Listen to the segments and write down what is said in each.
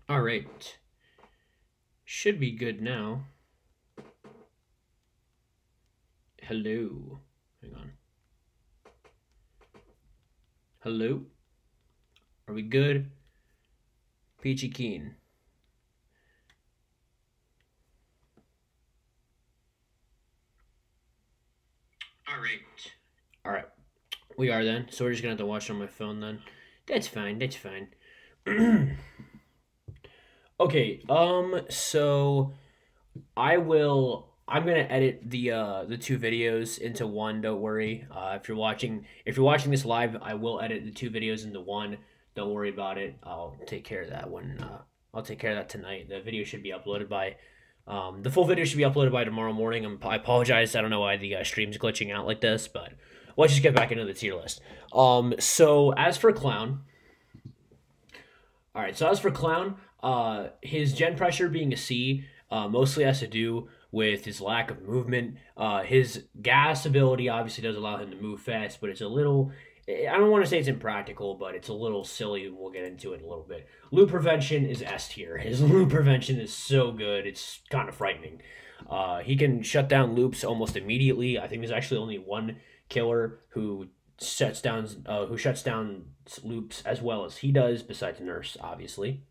All right. Should be good now. Hello. Hang on. Hello. Are we good? Peachy Keen. All right. All right. We are then. So we're just gonna have to watch on my phone then. That's fine. That's fine. Okay. So I'm gonna edit the two videos into one. Don't worry. If you're watching this live, I will edit the two videos into one. Don't worry about it. I'll take care of that when I'll take care of that tonight. The video should be uploaded by the full video should be uploaded by tomorrow morning. I apologize. I don't know why the stream's glitching out like this, but let's just get back into the tier list. So as for Clown, all right. So as for Clown, his gen pressure being a C, mostly has to do with his lack of movement. His gas ability obviously does allow him to move fast, but it's a little. I don't want to say it's impractical, but it's a little silly. We'll get into it in a little bit. Loop prevention is S tier. His loop prevention is so good. It's kind of frightening. He can shut down loops almost immediately. I think there's actually only one killer who shuts down loops as well as he does, besides Nurse, obviously.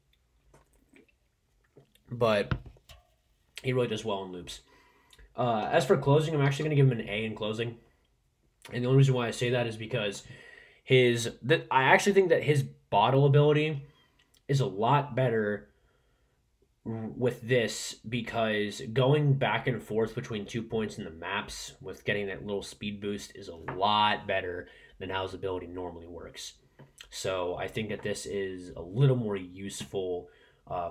But he really does well in loops. As for closing, I'm actually going to give him an A in closing. And the only reason why I say that is because I actually think that his bottle ability is a lot better with this, because going back and forth between 2 points in the maps with getting that little speed boost is a lot better than how his ability normally works. So I think that this is a little more useful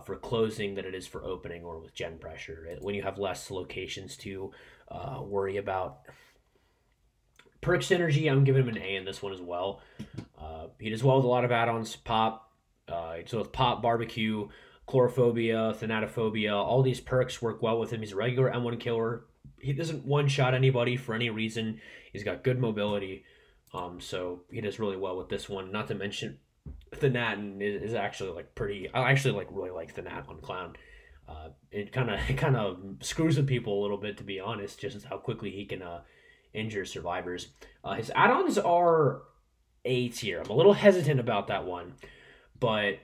for closing than it is for opening or with gen pressure, when you have less locations to worry about. Perk synergy, I'm giving him an A in this one as well. He does well with a lot of add-ons. Pop, so with Pop, Barbecue, Chlorophobia, Thanatophobia, all these perks work well with him. He's a regular M1 killer. He doesn't one-shot anybody for any reason. He's got good mobility, so he does really well with this one. Not to mention, Thanatin is actually like pretty. I actually really like Thanat on Clown. It kind of screws with people a little bit, to be honest, just as how quickly he can injure survivors. His add-ons are A tier. I'm a little hesitant about that one, but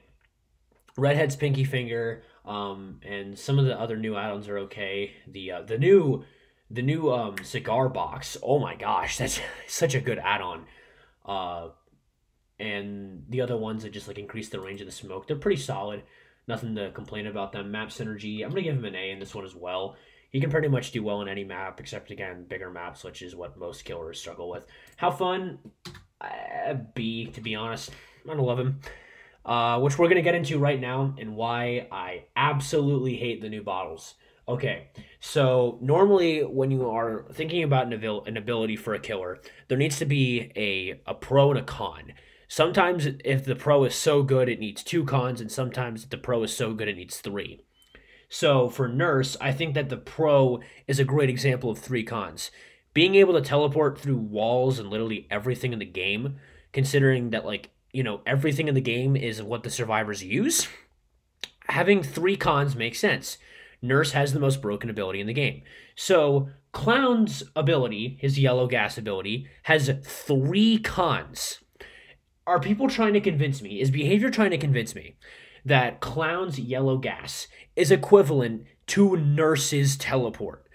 Redhead's Pinky Finger, and some of the other new add-ons are okay. The new cigar box. Oh my gosh, that's such a good add-on. And the other ones that just increase the range of the smoke, they're pretty solid. Nothing to complain about them. Map synergy, I'm gonna give him an A in this one as well. He can pretty much do well in any map, except again bigger maps, which is what most killers struggle with. How fun? B, to be honest. I don't love him. Which we're gonna get into right now, and why I absolutely hate the new bottles. Okay, so normally when you are thinking about an ability for a killer, there needs to be a pro and a con. Sometimes if the pro is so good, it needs two cons, and sometimes if the pro is so good, it needs three. So for Nurse, I think that the pro is a great example of three cons. Being able to teleport through walls and literally everything in the game, considering that everything in the game is what the survivors use, having three cons makes sense. Nurse has the most broken ability in the game. So Clown's ability, his yellow gas ability, has three cons. Are people trying to convince me? Is behavior trying to convince me that Clown's yellow gas is equivalent to Nurse's teleport?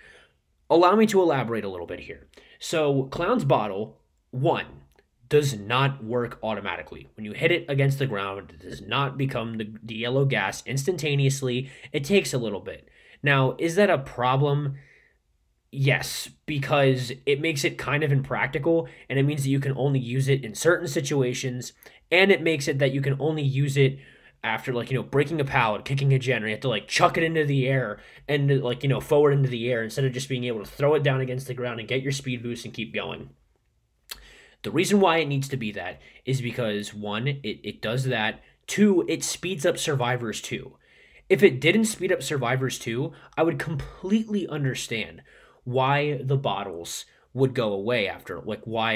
Allow me to elaborate a little bit here. So Clown's bottle, one, does not work automatically. When you hit it against the ground, it does not become the yellow gas instantaneously. It takes a little bit. Now, is that a problem? Yes, because it makes it kind of impractical, and it means that you can only use it in certain situations, and it makes it that you can only use it after breaking a pallet, kicking a gen, or you have to chuck it into the air and forward into the air, instead of just being able to throw it down against the ground and get your speed boost and keep going. The reason why it needs to be that is because, one, it does that. Two, it speeds up survivors too. If it didn't speed up survivors too, I would completely understand why the bottles would go away after, why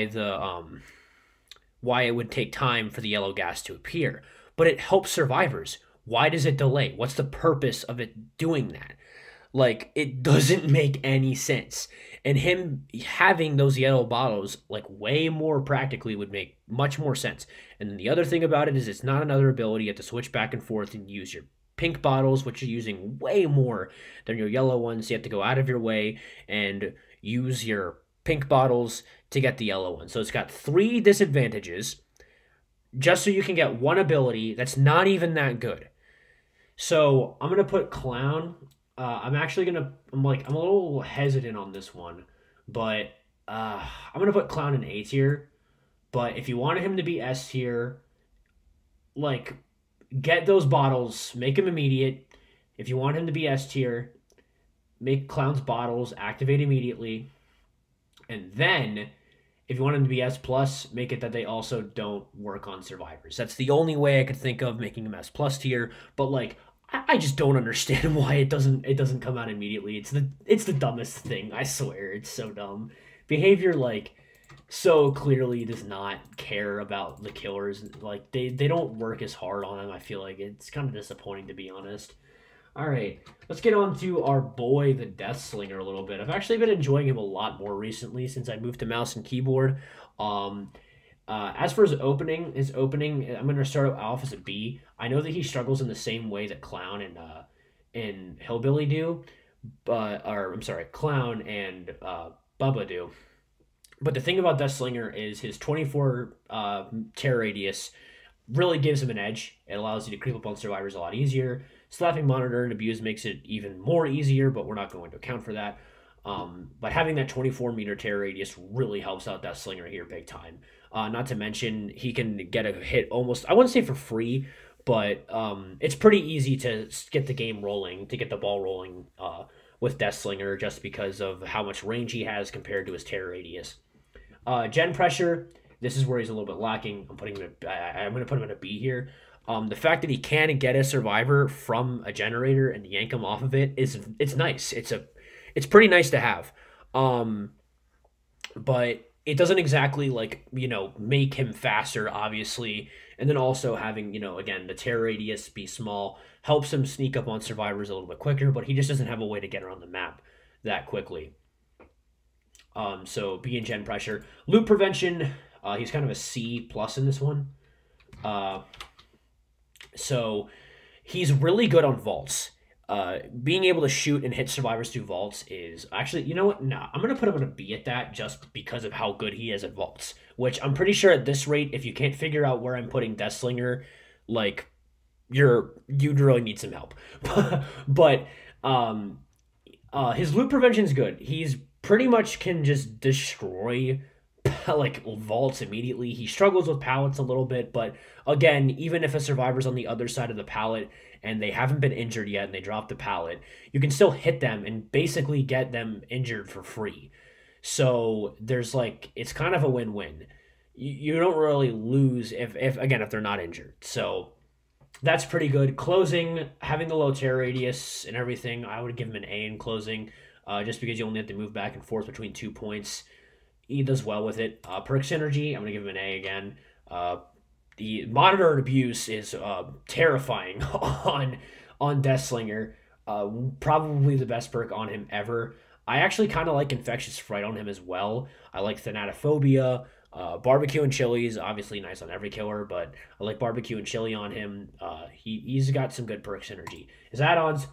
it would take time for the yellow gas to appear. But it helps survivors. Why does it delay? What's the purpose of it doing that? Like, it doesn't make any sense. And him having those yellow bottles, like, way more practically would make much more sense. And then the other thing about it is it's not another ability. You have to switch back and forth and use your pink bottles, which you're using way more than your yellow ones. You have to go out of your way and use your pink bottles to get the yellow one. So it's got 3 disadvantages just so you can get one ability that's not even that good. So I'm gonna put Clown. I'm actually gonna. I'm a little hesitant on this one, but I'm gonna put Clown in A tier. But if you wanted him to be S tier, like, get those bottles, make him immediate. If you want him to be S tier, make Clown's bottles activate immediately, and then if you want them to be S plus, make it that they also don't work on survivors. That's the only way I could think of making them S plus tier. But like, I just don't understand why it doesn't come out immediately. It's the dumbest thing. I swear, it's so dumb. Behavior, like, so clearly does not care about the killers. Like, they don't work as hard on them. I feel like it's kind of disappointing, to be honest. All right, let's get on to our boy, the Deathslinger, a little bit. I've actually been enjoying him a lot more recently since I moved to mouse and keyboard. Um, as for his opening, I'm going to start off as a B. I know that he struggles in the same way that Clown and Hillbilly do, or I'm sorry, Clown and Bubba do. But the thing about Deathslinger is his 24 tear radius really gives him an edge. It allows you to creep up on survivors a lot easier. Slapping Monitor and Abuse makes it even more easier, but we're not going to account for that. But having that 24-meter tear radius really helps out Deathslinger here big time. Not to mention, he can get a hit almost, I wouldn't say for free, but it's pretty easy to get the game rolling, to get the ball rolling with Deathslinger just because of how much range he has compared to his tear radius. Gen Pressure, this is where he's a little bit lacking. I'm going to put him in a B here. The fact that he can get a survivor from a generator and yank him off of it's nice. It's pretty nice to have. But it doesn't exactly, like, make him faster, obviously. And then also having, again, the tear radius be small helps him sneak up on survivors a little bit quicker, but he just doesn't have a way to get around the map that quickly. So B and Gen Pressure. Loot Prevention, he's kind of a C plus in this one. So he's really good on vaults. Being able to shoot and hit survivors through vaults is actually, you know what? Nah, I'm going to put him on a B at that just because of how good he is at vaults, which I'm pretty sure at this rate, if you can't figure out where I'm putting Deathslinger, like, you'd really need some help. But his loot prevention is good. He's pretty much can just destroy like vaults immediately. He struggles with pallets a little bit, but again, even if a survivor's on the other side of the pallet and they haven't been injured yet and they drop the pallet, you can still hit them and basically get them injured for free. So there's like, it's kind of a win-win. You don't really lose if they're not injured. So that's pretty good. Closing, having the low tear radius and everything, I would give him an A in closing, just because you only have to move back and forth between 2 points. He does well with it. Perk Synergy, I'm going to give him an A again. The Monitor and Abuse is terrifying on Deathslinger. Probably the best perk on him ever. I actually kind of like Infectious Fright on him as well. I like Thanatophobia. Barbecue and Chili is obviously nice on every killer, but I like Barbecue and Chili on him. He's got some good perk synergy. His add-ons,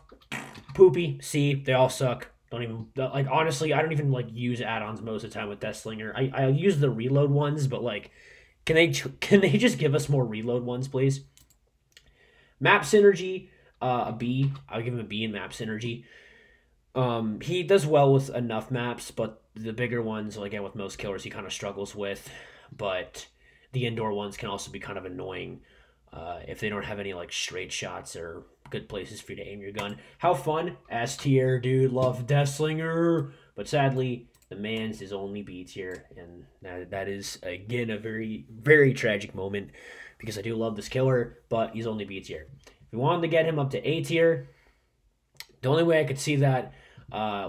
poopy, C, they all suck. Don't even, like, honestly, I don't even, like, use add-ons most of the time with Deathslinger. I use the reload ones, but, like, can they just give us more reload ones, please? Map Synergy, a B. I'll give him a B in Map Synergy. He does well with enough maps, but the bigger ones, again, with most killers, he kind of struggles with. But the indoor ones can also be kind of annoying if they don't have any, like, straight shots or good places for you to aim your gun. How fun? S tier, dude. Love Deathslinger. But sadly, the man's is only B tier. And that is, again, a very, very tragic moment because I do love this killer, but he's only B tier. If we wanted to get him up to A tier, the only way I could see that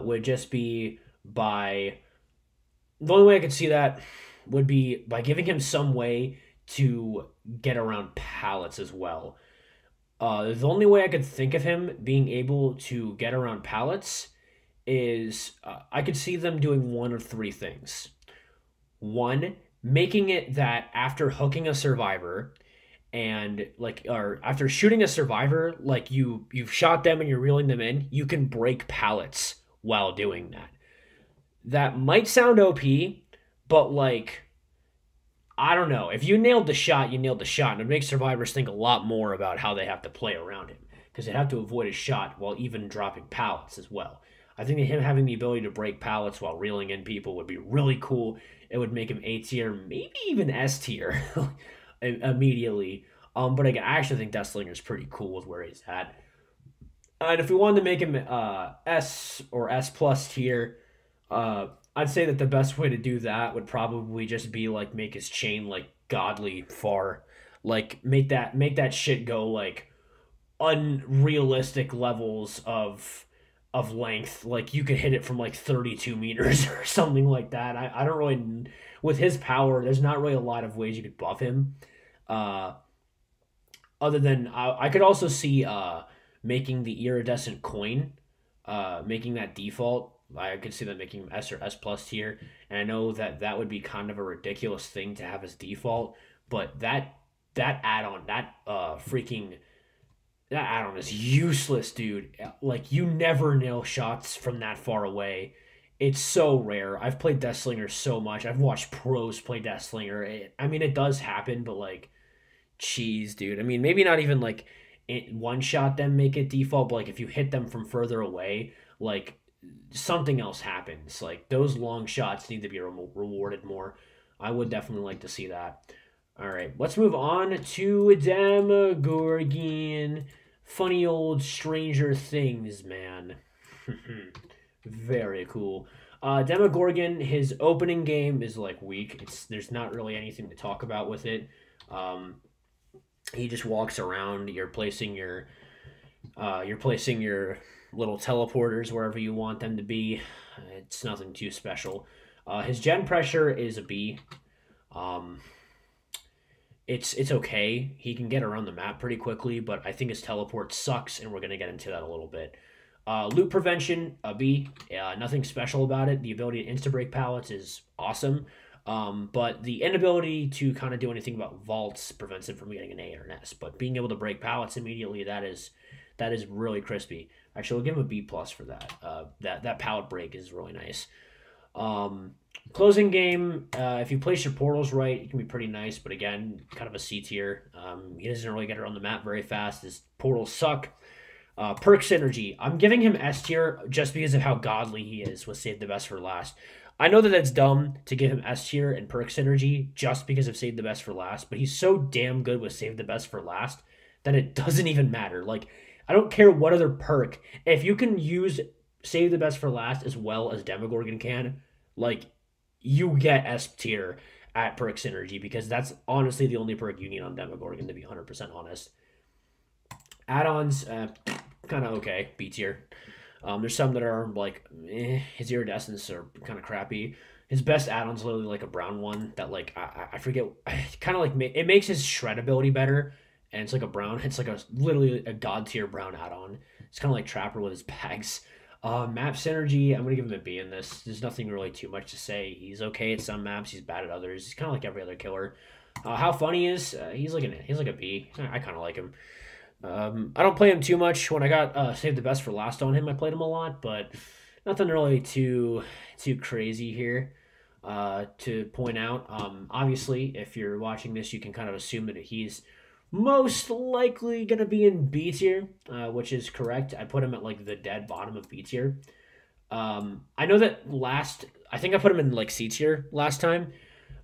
would just be by... The only way I could see that would be by giving him some way to get around pallets as well. The only way I could think of him being able to get around pallets is I could see them doing one of three things. One, making it that after hooking a survivor and like or after shooting a survivor, like you've shot them and you're reeling them in, you can break pallets while doing that. That might sound OP, but like I don't know. If you nailed the shot, you nailed the shot, and it makes survivors think a lot more about how they have to play around him because they have to avoid his shot while even dropping pallets as well. I think that him having the ability to break pallets while reeling in people would be really cool. It would make him A tier, maybe even S tier immediately. But again, I actually think Deathslinger is pretty cool with where he's at. And if we wanted to make him S or S plus tier, I'd say that the best way to do that would probably just be like make his chain like godly far, like make that shit go like unrealistic levels of length. Like you could hit it from like 32 meters or something like that. I don't really with his power. There's not really a lot of ways you could buff him. Uh, Other than I could also see making the iridescent coin, making that default. I could see them making him S or S plus tier, and I know that that would be kind of a ridiculous thing to have as default, but that add-on, that add-on is useless, dude. Like you never nail shots from that far away. It's so rare. I've played Deathslinger so much. I've watched pros play Deathslinger. I mean, it does happen, but like cheese, dude. I mean, maybe not even like one shot them make it default, but like if you hit them from further away, like something else happens. Like those long shots need to be rewarded more. I would definitely like to see that. All right, let's move on to Demogorgon. Funny old Stranger Things, man. Very cool. Demogorgon, his opening game is like weak. There's not really anything to talk about with it. Um, he just walks around. You're placing your little teleporters wherever you want them to be. It's nothing too special. His gen pressure is a B. Um, it's okay. He can get around the map pretty quickly, but I think his teleport sucks, and we're gonna get into that a little bit. Loot prevention, a B. Nothing special about it. The ability to insta break pallets is awesome. But the inability to kind of do anything about vaults prevents him from getting an A or an S. But being able to break pallets immediately, that is really crispy. Actually, we'll give him a B plus for that. That pallet break is really nice. Closing game, if you place your portals right, it can be pretty nice. But again, kind of a C tier. He doesn't really get around the map very fast. His portals suck. Perk synergy. I'm giving him S tier just because of how godly he is with Save the Best for Last. I know that that's dumb to give him S tier and perk synergy just because of Save the Best for Last, but he's so damn good with Save the Best for Last that it doesn't even matter. Like, I don't care what other perk. If you can use Save the Best for Last as well as Demogorgon can, like, you get S tier at perk synergy because that's honestly the only perk you need on Demogorgon, to be 100% honest. Add-ons, kind of okay, B tier. There's some that are like, his iridescence are kind of crappy. His best add-on's literally like a brown one that like I forget. Kind of like it makes his shred ability better, and it's like a brown. It's like literally a god tier brown add-on. It's kind of like Trapper with his bags. Map synergy, I'm gonna give him a B in this. There's nothing really too much to say. He's okay at some maps. He's bad at others. He's kind of like every other killer. How funny is he's like a B. I kind of like him. I don't play him too much. When I got Save the Best for Last on him, I played him a lot, but nothing really too crazy here to point out. Obviously, if you're watching this, you can kind of assume that he's most likely going to be in B tier, which is correct. I put him at like the dead bottom of B tier. I know that I think I put him in like C tier last time.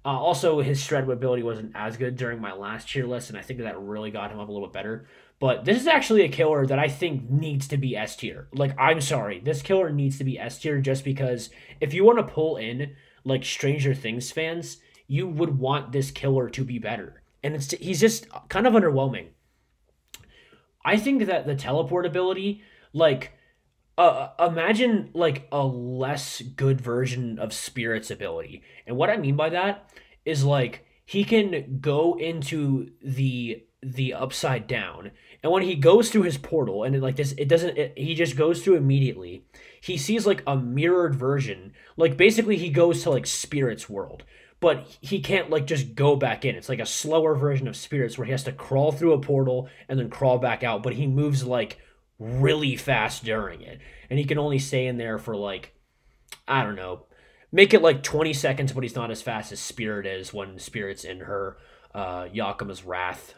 Also, his shred ability wasn't as good during my last tier list, and I think that really got him up a little bit better. But this is actually a killer that I think needs to be S tier. Like, I'm sorry, this killer needs to be S tier just because if you want to pull in like Stranger Things fans, you would want this killer to be better. And he's just kind of underwhelming. I think that the teleport ability, like, imagine like a less good version of Spirit's ability. And what I mean by that is like he can go into the upside down. And when he goes through his portal and like this, he just goes through immediately. He sees like a mirrored version. Like basically he goes to like Spirit's world, but he can't like just go back in. It's like a slower version of Spirits where he has to crawl through a portal and then crawl back out, but he moves like really fast during it. And he can only stay in there for like, I don't know, make it like 20 seconds, but he's not as fast as Spirit is when Spirit's in her Yakima's Wrath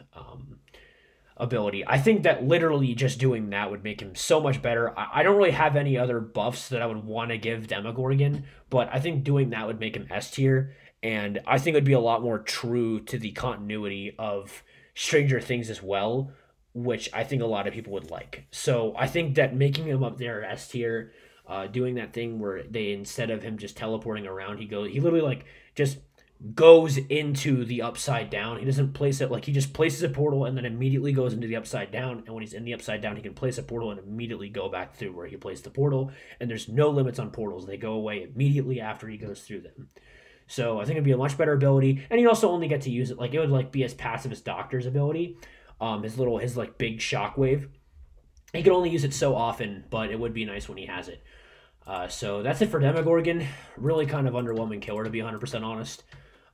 ability. I think that literally just doing that would make him so much better. I don't really have any other buffs that I would want to give Demogorgon, but I think doing that would make him S tier, and I think it would be a lot more true to the continuity of Stranger Things as well, which I think a lot of people would like. So I think that making him up there S tier, doing that thing where they, instead of him just teleporting around, he literally like just goes into the upside down. He doesn't place it, like he just places a portal and then immediately goes into the upside down, and when he's in the upside down he can place a portal and immediately go back through where he placed the portal, and there's no limits on portals. They go away immediately after he goes through them. So I think it'd be a much better ability, and you also only get to use it, like it would like be as passive as Doctor's ability. His like big shockwave, he could only use it so often, but it would be nice when he has it. So that's it for Demogorgon. Really kind of underwhelming killer, to be 100% honest.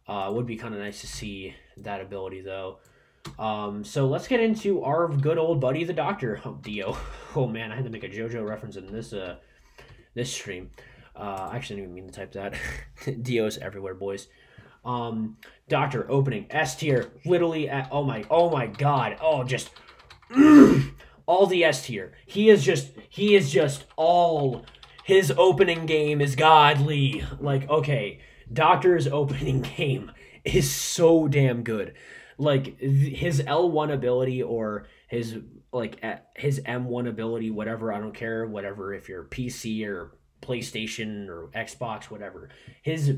Would be kind of nice to see that ability, though. So let's get into our good old buddy, the Doctor. Oh, Dio. Oh, man, I had to make a JoJo reference in this stream. I actually didn't even mean to type that. Dio's everywhere, boys. Doctor opening S tier, literally at, oh my god. Oh, just all the S tier. He is just all, his opening game is godly. Like, okay, Doctor's opening game is so damn good. Like his L1 ability or his his M1 ability, whatever, I don't care, whatever, if you're PC or PlayStation or Xbox, whatever. His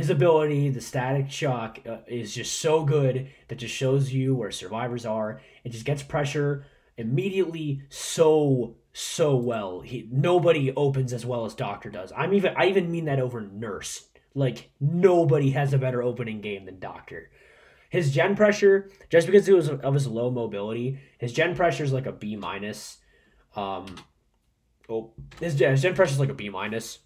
ability, the static shock, is just so good that just shows you where survivors are. It just gets pressure immediately so well. Nobody opens as well as Doctor does. I even mean that over Nurse. Like, nobody has a better opening game than Doctor. His gen pressure, just because it was of his low mobility, his gen pressure is like a B minus. His gen pressure is like a B minus.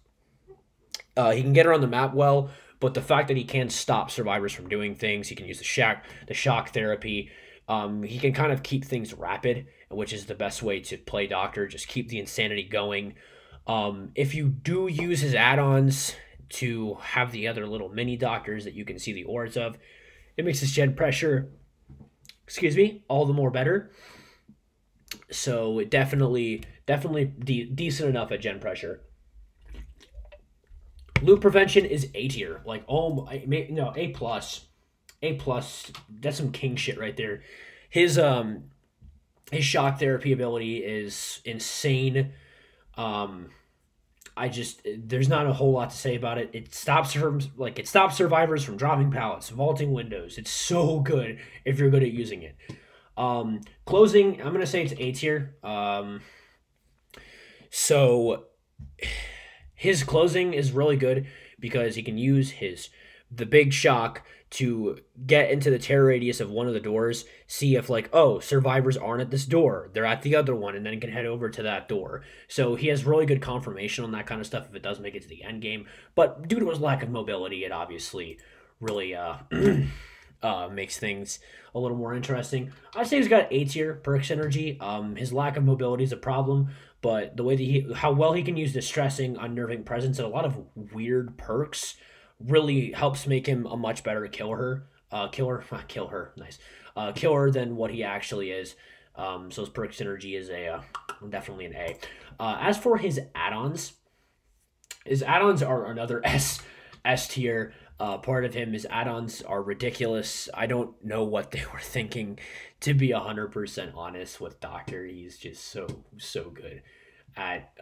He can get around the map well, but the fact that he can stop survivors from doing things, he can use the shock therapy. He can kind of keep things rapid, which is the best way to play Doctor. Just keep the insanity going. If you do use his add-ons to have the other little mini Doctors that you can see the auras of, it makes his gen pressure, all the more better. So it definitely decent enough at gen pressure. Loop prevention is A tier. Like, no, A plus. A plus. That's some king shit right there. His shock therapy ability is insane. There's not a whole lot to say about it. It stops survivors from dropping pallets, vaulting windows. It's so good if you're good at using it. Closing, I'm gonna say it's A tier. So his closing is really good because he can use the big shock to get into the terror radius of one of the doors, see if survivors aren't at this door, they're at the other one, and then can head over to that door. So he has really good confirmation on that kind of stuff if it does make it to the end game. But due to his lack of mobility, it obviously really makes things a little more interesting. I'd say he's got A tier perk synergy. His lack of mobility is a problem, but the way that how well he can use distressing, unnerving presence, and a lot of weird perks really helps make him a much better killer than what he actually is. So his perk synergy is definitely an A. As for his add-ons are another S tier. Part of him, his add-ons are ridiculous. I don't know what they were thinking, to be 100% honest with Doctor. He's just so good at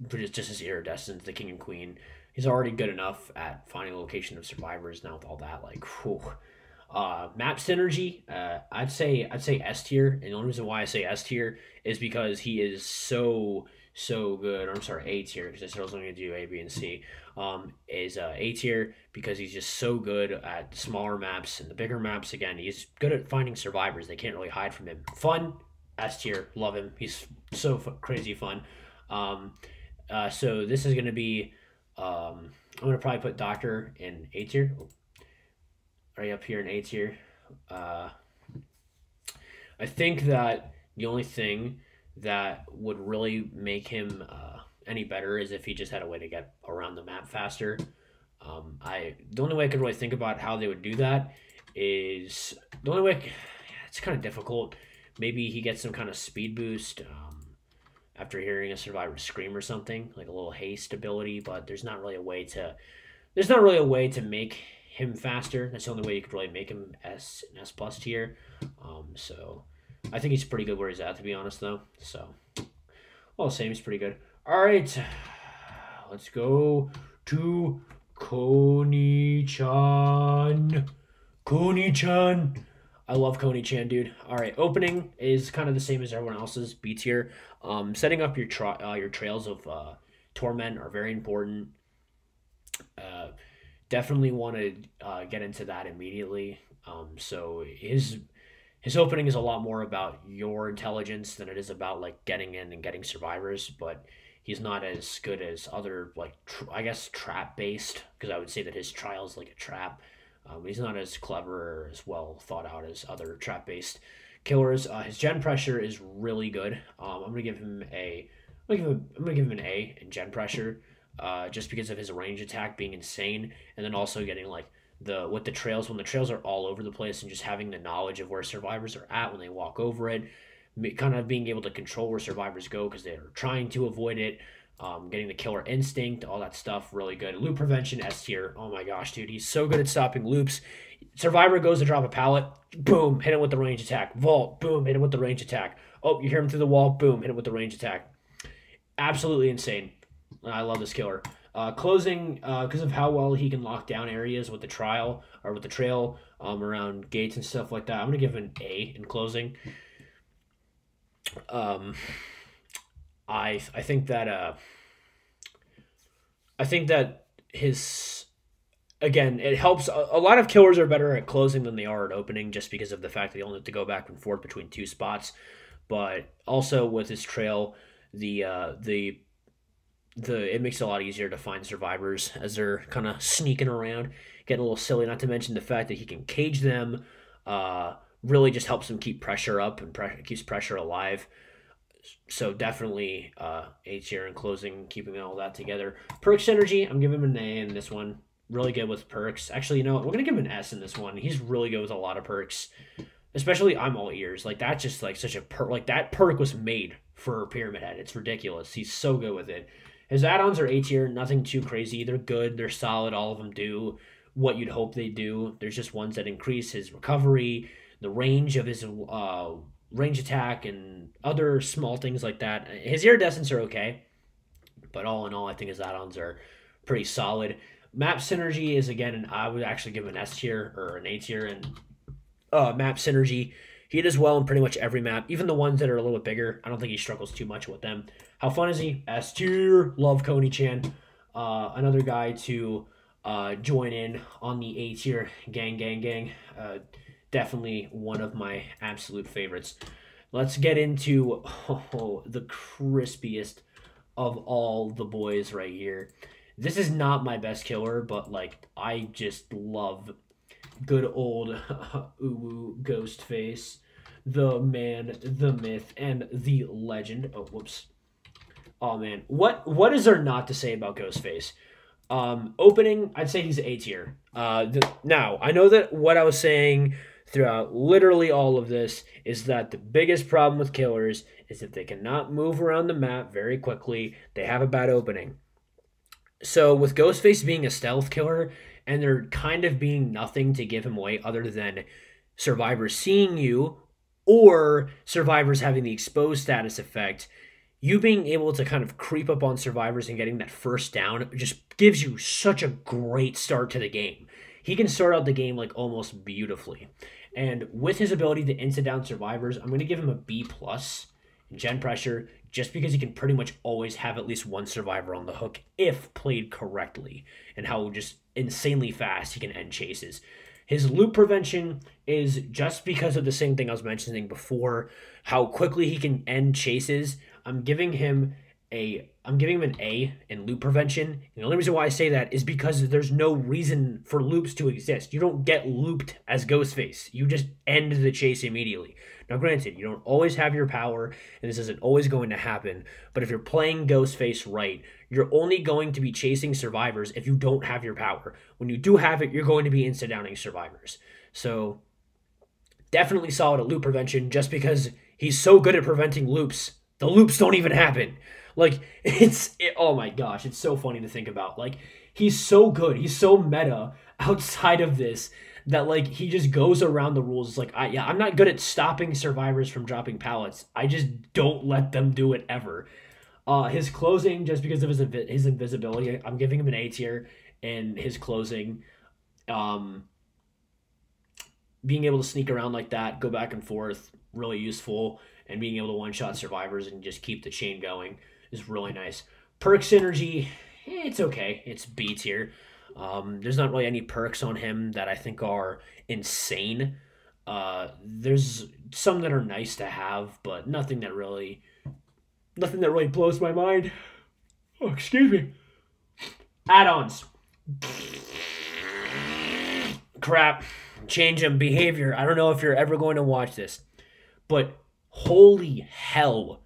just his iridescence, the king and queen. He's already good enough at finding the location of survivors. Now with all that, map synergy, I'd say S tier. And the only reason why I say S tier is because he is so so good. Or I'm sorry, A tier, because I said I was only going to do A, B, and C. Is A tier because he's just so good at smaller maps and the bigger maps. Again, he's good at finding survivors. They can't really hide from him. Fun, S tier, love him. He's so crazy fun. Um, so this is going to be, I'm going to probably put Doctor in A tier. Right up here in A tier. Uh, I think that the only thing that would really make him any better is if he just had a way to get around the map faster. I the only way I could really think about how they would do that is the only way. It's kind of difficult. Maybe he gets some kind of speed boost after hearing a survivor scream or something, like a little haste ability. But there's not really a way to. There's not really a way to make him faster. That's the only way you could really make him S plus tier. So I think he's pretty good where he's at, to be honest, though. So, well, same. He's pretty good. All right, let's go to Koni-chan. Koni-chan. I love Koni-chan, dude. All right, opening is kind of the same as everyone else's, B tier. Setting up your trails of torment are very important. Definitely want to get into that immediately. So his opening is a lot more about your intelligence than it is about like getting in and getting survivors, but he's not as good as other like I guess trap based, because I would say that his trial is like a trap. He's not as clever or as well thought out as other trap based killers. His gen pressure is really good. I'm gonna give him I'm gonna give him an A in gen pressure, just because of his range attack being insane, and then also getting like with the trails, when the trails are all over the place, and just having the knowledge of where survivors are at when they walk over it, kind of being able to control where survivors go because they're trying to avoid it, getting the killer instinct, all that stuff, really good. Loop prevention, S tier. Oh my gosh, dude, he's so good at stopping loops. Survivor goes to drop a pallet, boom, hit him with the range attack. Vault, boom, hit him with the range attack. Oh, you hear him through the wall, boom, hit him with the range attack. Absolutely insane. I love this killer. Closing, because of how well he can lock down areas with the trial or with the trail around gates and stuff like that. I'm gonna give him an A in closing. I think that his, again, it helps. A lot of killers are better at closing than they are at opening, just because of the fact that they only have to go back and forth between two spots. But also with his trail, it makes it a lot easier to find survivors as they're kind of sneaking around, getting a little silly. Not to mention the fact that he can cage them, really just helps him keep pressure up and keeps pressure alive. So definitely A tier in closing, keeping all that together. Perks synergy, I'm giving him an A in this one. Really good with perks. Actually, you know what? We're gonna give him an S in this one. He's really good with a lot of perks, especially I'm all ears. Like that's just like such a perk. Like that perk was made for Pyramid Head. It's ridiculous. He's so good with it. His add-ons are A tier, nothing too crazy. They're good, they're solid, all of them do what you'd hope they do. There's just ones that increase his recovery, the range of his range attack, and other small things like that. His iridescents are okay, but all in all, I think his add-ons are pretty solid. Map synergy is, again, and I would actually give him an S tier or an A tier, and map synergy, he does well in pretty much every map, even the ones that are a little bit bigger. I don't think he struggles too much with them. How fun is he? S tier. Love Koni-chan. Another guy to join in on the A tier. Gang. Definitely one of my absolute favorites. Let's get into the crispiest of all the boys right here. This is not my best killer, but like I just love good old Uwu Ghostface, the man, the myth, and the legend. Oh, whoops. Oh man, what is there not to say about Ghostface? Opening, I'd say he's A tier. Now I know that what I was saying throughout literally all of this is that the biggest problem with killers is that they cannot move around the map very quickly. They have a bad opening. So with Ghostface being a stealth killer, and there kind of being nothing to give him away other than survivors seeing you or survivors having the exposed status effect, you being able to kind of creep up on survivors and getting that first down just gives you such a great start to the game. He can start out the game like almost beautifully. And with his ability to instant down survivors, I'm going to give him a B plus Gen Pressure, just because he can pretty much always have at least one survivor on the hook if played correctly, and how just insanely fast he can end chases. His loop prevention is just because of the same thing I was mentioning before, how quickly he can end chases. I'm giving him an A in loop prevention. And the only reason why I say that is because there's no reason for loops to exist. You don't get looped as Ghostface. You just end the chase immediately. Now, granted, you don't always have your power, and this isn't always going to happen, but if you're playing Ghostface right, you're only going to be chasing survivors if you don't have your power. When you do have it, you're going to be insta-downing survivors. So, definitely solid at loop prevention just because he's so good at preventing loops. The loops don't even happen. Like, oh my gosh, it's so funny to think about. Like, he's so good. He's so meta outside of this that, like, he just goes around the rules. It's like, I'm not good at stopping survivors from dropping pallets. I just don't let them do it ever. His closing, just because of his invisibility, I'm giving him an A tier. And his closing, being able to sneak around like that, go back and forth, really useful. And being able to one-shot survivors and just keep the chain going is really nice. Perk synergy, it's okay. It's B tier. There's not really any perks on him that I think are insane. There's some that are nice to have, but nothing that really blows my mind. Oh, excuse me. Add-ons. Crap. Change of behavior. I don't know if you're ever going to watch this, but holy hell.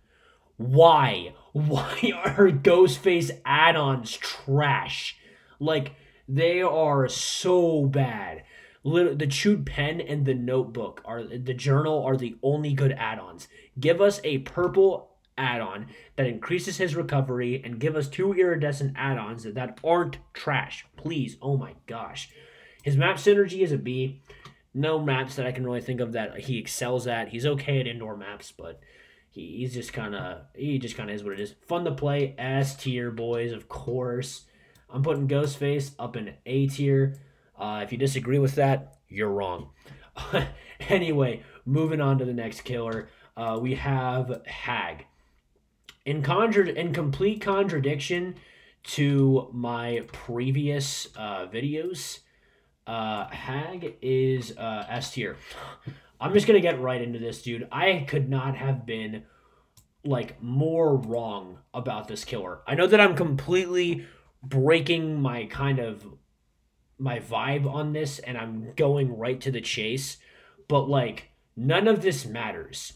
Why are Ghostface add-ons trash? Like, they are so bad. The Chewed Pen and the Notebook the journal are the only good add-ons. Give us a purple add-on that increases his recovery, and give us 2 iridescent add-ons that aren't trash. Please, oh my gosh. His map synergy is a B. No maps that I can really think of that he excels at. He's okay at indoor maps, but he just kind of is what it is. Fun to play, S tier, boys, of course. I'm putting Ghostface up in A tier. If you disagree with that, you're wrong. Anyway, moving on to the next killer, we have Hag. In complete contradiction to my previous videos, Hag is S tier. I'm just gonna get right into this, dude. I could not have been like more wrong about this killer. I know that I'm completely breaking my vibe on this, and I'm going right to the chase, but like none of this matters.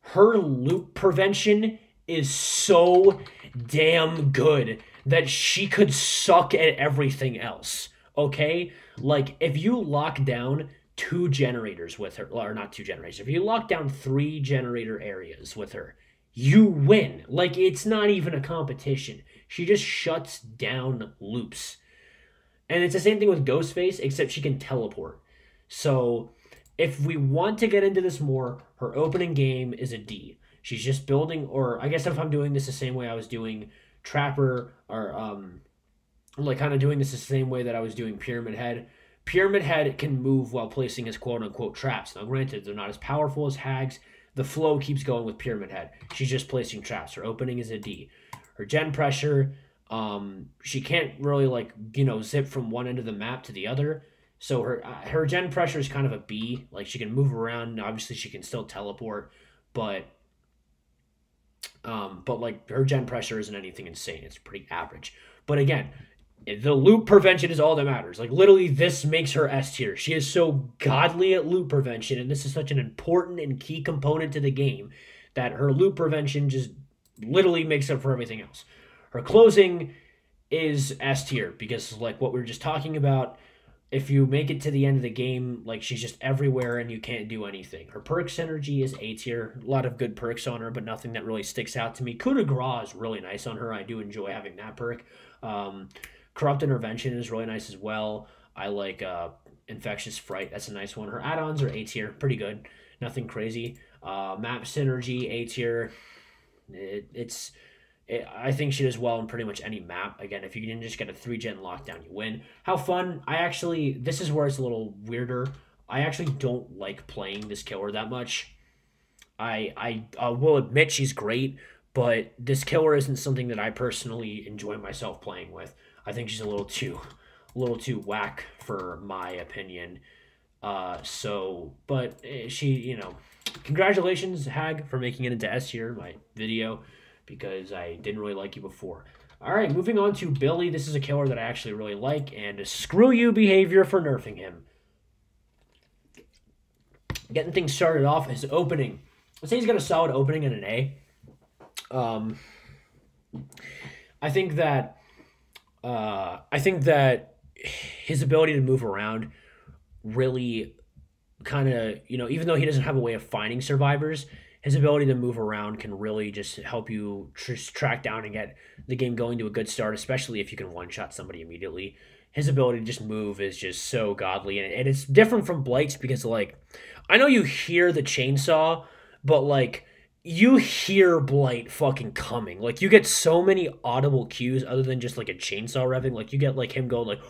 Her loop prevention is so damn good that she could suck at everything else. Okay? Like, if you lock down 2 generators with her, or not 2 generators, if you lock down 3 generator areas with her, you win. Like, it's not even a competition. She just shuts down loops. And it's the same thing with Ghostface, except she can teleport. So, if we want to get into this more, her opening game is a D. She's just building, or I guess if I'm doing this the same way I was doing Trapper, or like kind of doing this the same way that I was doing Pyramid Head. Pyramid Head can move while placing his quote-unquote traps. Now, granted, they're not as powerful as Hag's. The flow keeps going with Pyramid Head. She's just placing traps. Her opening is a D. Her Gen Pressure, she can't really, like, zip from one end of the map to the other. So her Gen Pressure is kind of a B. Like, she can move around. Obviously, she can still teleport, but like, her Gen Pressure isn't anything insane. It's pretty average. But again, the loop prevention is all that matters. Like, literally, this makes her S tier. She is so godly at loop prevention, and this is such an important and key component to the game that her loop prevention just literally makes up for everything else. Her closing is S tier because, like what we were just talking about, if you make it to the end of the game, like, she's just everywhere and you can't do anything. Her perk synergy is A tier. A lot of good perks on her, but nothing that really sticks out to me. Coup de Grace is really nice on her. I do enjoy having that perk. Corrupt Intervention is really nice as well. I like Infectious Fright. That's a nice one. Her add-ons are A tier. Pretty good. Nothing crazy. Map Synergy, A tier. I think she does well in pretty much any map. Again, if you can just get a 3-gen lockdown, you win. How fun. This is where it's a little weirder. I actually don't like playing this killer that much. I will admit she's great, but this killer isn't something that I personally enjoy myself playing with. I think she's a little too whack for my opinion. But she, congratulations, Hag, for making it into S tier, my video, because I didn't really like you before. All right, moving on to Billy. This is a killer that I actually really like, and screw you, behavior, for nerfing him. Getting things started off, his opening. Let's say he's got a solid opening and an A. Um, I think that his ability to move around really kind of, even though he doesn't have a way of finding survivors, his ability to move around can really just help you track down and get the game going to a good start, especially if you can one-shot somebody immediately. His ability to just move is just so godly, and it's different from Blight's because, like, I know you hear the chainsaw, but, like, you hear Blight fucking coming. Like, you get so many audible cues other than just, like, a chainsaw revving. Like, you get, like, him going, like,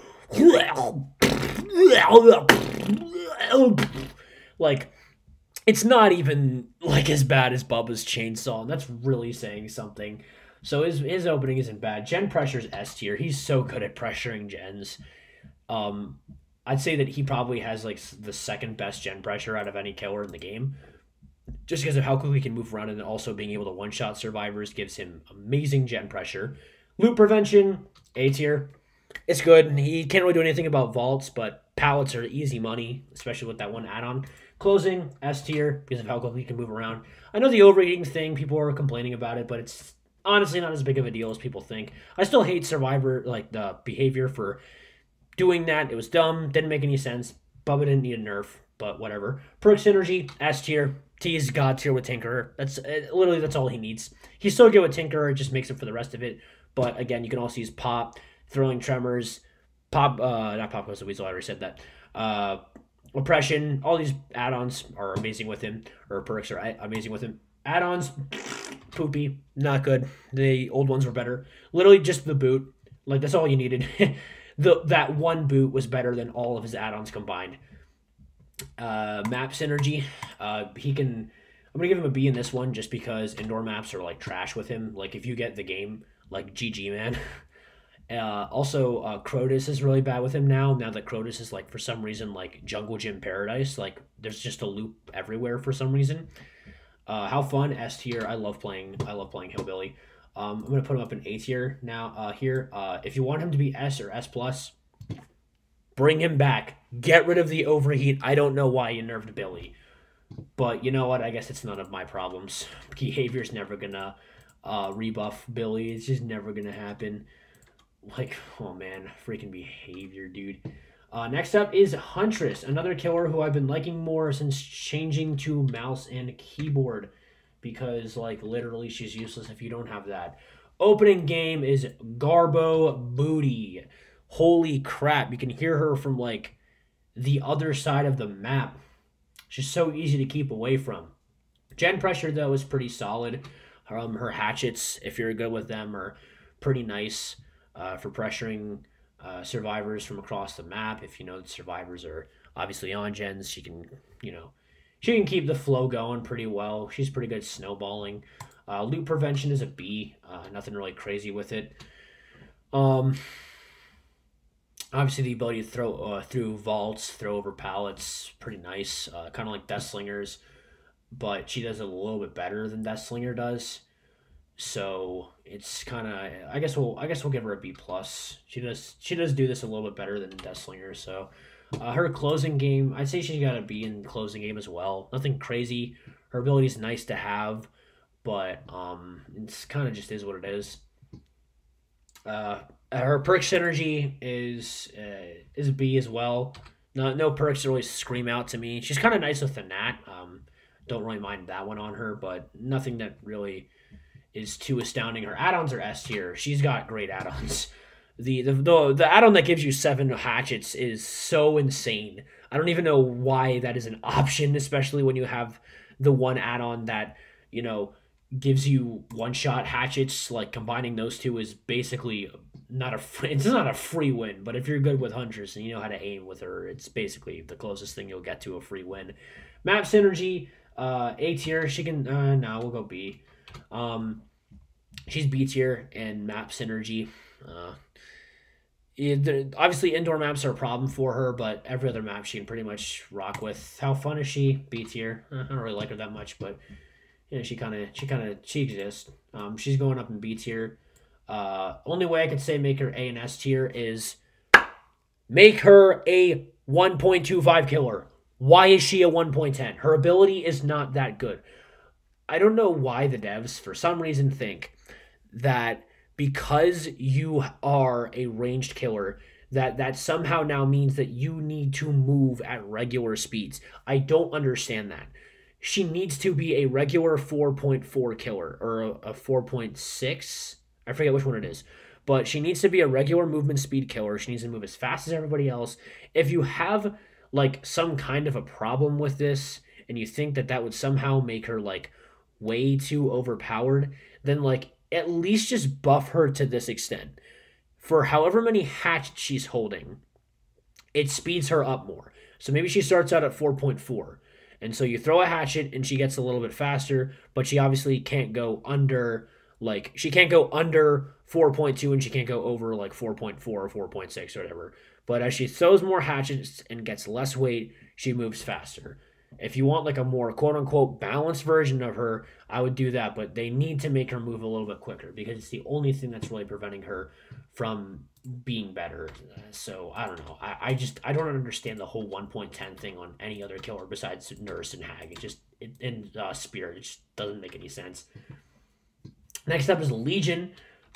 like, it's not even like as bad as Bubba's chainsaw, and that's really saying something. So his opening isn't bad. Gen pressure's S tier. He's so good at pressuring gens. Um, I'd say that he probably has like the second best gen pressure out of any killer in the game, just because of how quickly he can move around, and also being able to one shot survivors gives him amazing gen pressure. Loot prevention, A tier. It's good. He can't really do anything about vaults, but pallets are easy money, especially with that one add-on. Closing, S tier, because of how quickly he can move around. I know the overeating thing, people are complaining about it, but it's honestly not as big of a deal as people think. I still hate Survivor, like the behavior for doing that. It was dumb, didn't make any sense. Bubba didn't need a nerf, but whatever. Perk synergy, S tier. T is God tier with Tinkerer. That's literally that's all he needs. He's so good with Tinkerer, it just makes it for the rest of it. But again, you can also use Pop, Throwing Tremors, not Pop Goes the Weasel, I already said that. Oppression, all these add-ons are amazing with him, or perks are amazing with him. Add-ons, poopy, not good. The old ones were better. Literally just the boot, like that's all you needed. That one boot was better than all of his add-ons combined. Map synergy, he can. I'm gonna give him a B in this one just because indoor maps are like trash with him. Like if you get the game, like GG man. Also, Crotus is really bad with him now. Now that Crotus is like for some reason like Jungle Gym Paradise, like there's just a loop everywhere for some reason. How fun, S tier. I love playing Hillbilly. I'm gonna put him up in A tier now. Here, if you want him to be S or S plus, bring him back. Get rid of the overheat. I don't know why you nerfed Billy, but you know what? I guess it's none of my problems. Behavior's never gonna rebuff Billy. It's just never gonna happen. Like, oh man, freaking behavior, dude. Next up is Huntress, another killer who I've been liking more since changing to mouse and keyboard, because, like, literally she's useless if you don't have that. Opening game is Garbo Booty. Holy crap, you can hear her from, like, the other side of the map. She's so easy to keep away from. Gen pressure, though, is pretty solid. Her hatchets, if you're good with them, are pretty nice. For pressuring survivors from across the map. If you know the survivors are obviously on gens, she can keep the flow going pretty well. She's pretty good snowballing. Loot prevention is a B. Nothing really crazy with it. Obviously the ability to throw through vaults, throw over pallets, pretty nice. Kind of like Deathslinger's, but she does it a little bit better than Deathslinger does. So it's kind of, I guess we'll give her a B plus. She does do this a little bit better than Deathslinger. So her closing game, I'd say she's got a B in closing game as well. Nothing crazy. Her ability is nice to have, but it's kind of just is what it is. Her perk synergy is a B as well. No perks really scream out to me. She's kind of nice with the Nat. Don't really mind that one on her, but nothing that really is too astounding. Her add-ons are S tier. She's got great add-ons. The add-on that gives you 7 hatchets is so insane. I don't even know why that is an option, especially when you have the one add-on that, gives you one-shot hatchets. Like, combining those two is basically it's not a free win, but if you're good with Huntress and you know how to aim with her, it's basically the closest thing you'll get to a free win. Map synergy, A tier. She can. No, we'll go B. Um, she's B tier and map synergy. Uh, obviously indoor maps are a problem for her, but every other map she can pretty much rock with. How fun is she? B tier. I don't really like her that much, but she exists. She's going up in B tier. Only way I could say make her A and S tier is make her a 1.25 killer. Why is she a 1.10? Her ability is not that good. I don't know why the devs, for some reason, think that because you are a ranged killer, that somehow now means that you need to move at regular speeds. I don't understand that. She needs to be a regular 4.4 killer or a 4.6. I forget which one it is. But she needs to be a regular movement speed killer. She needs to move as fast as everybody else. If you have like some kind of a problem with this and you think that would somehow make her like way too overpowered, then like at least just buff her to this extent. For however many hatchets she's holding, it speeds her up more. So maybe she starts out at 4.4. And so you throw a hatchet and she gets a little bit faster, but she obviously can't go under she can't go under 4.2 and she can't go over like 4.4 or 4.6 or whatever. But as she throws more hatchets and gets less weight, she moves faster. If you want like a more quote unquote balanced version of her, I would do that, but they need to make her move a little bit quicker because it's the only thing that's really preventing her from being better. So I don't know. I don't understand the whole 1.10 thing on any other killer besides Nurse and Hag. Spirit, it just doesn't make any sense. Next up is Legion,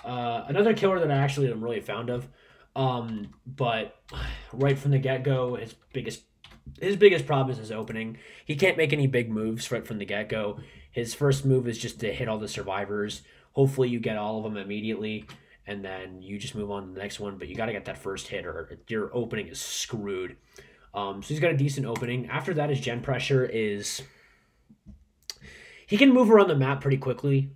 another killer that I actually am really fond of. But right from the get-go, his biggest problem is his opening. He can't make any big moves right from the get-go. His first move is just to hit all the survivors. Hopefully you get all of them immediately, and then you just move on to the next one. But you got to get that first hit or your opening is screwed. So he's got a decent opening. After that, his gen pressure is... He can move around the map pretty quickly,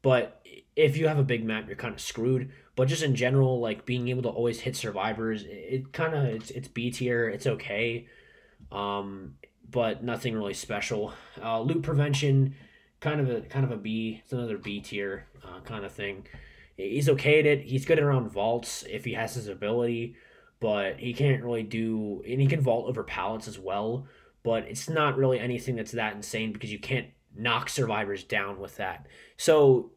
but if you have a big map, you're kind of screwed. But just in general, like being able to always hit survivors, it's B tier. It's okay, but nothing really special. Loot prevention, kind of a B. It's another B tier kind of thing. He's okay at it. He's good around vaults if he has his ability, but he can't really do. And he can vault over pallets as well, but it's not really anything that's that insane because you can't knock survivors down with that. So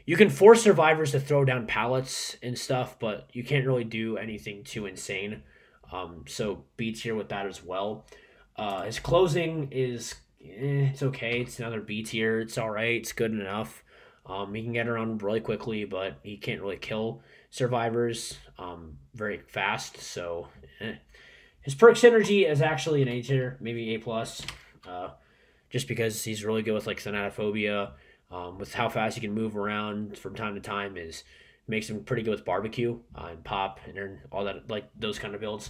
you can force survivors to throw down pallets and stuff, but you can't really do anything too insane. So B tier with that as well. His closing is it's okay. It's another B tier. It's all right. It's good enough. He can get around really quickly, but he can't really kill survivors very fast. So his perk synergy is actually an A tier, maybe A plus. Just because he's really good with like Thanatophobia, with how fast he can move around from time to time makes him pretty good with barbecue and pop and all that, like those kind of builds.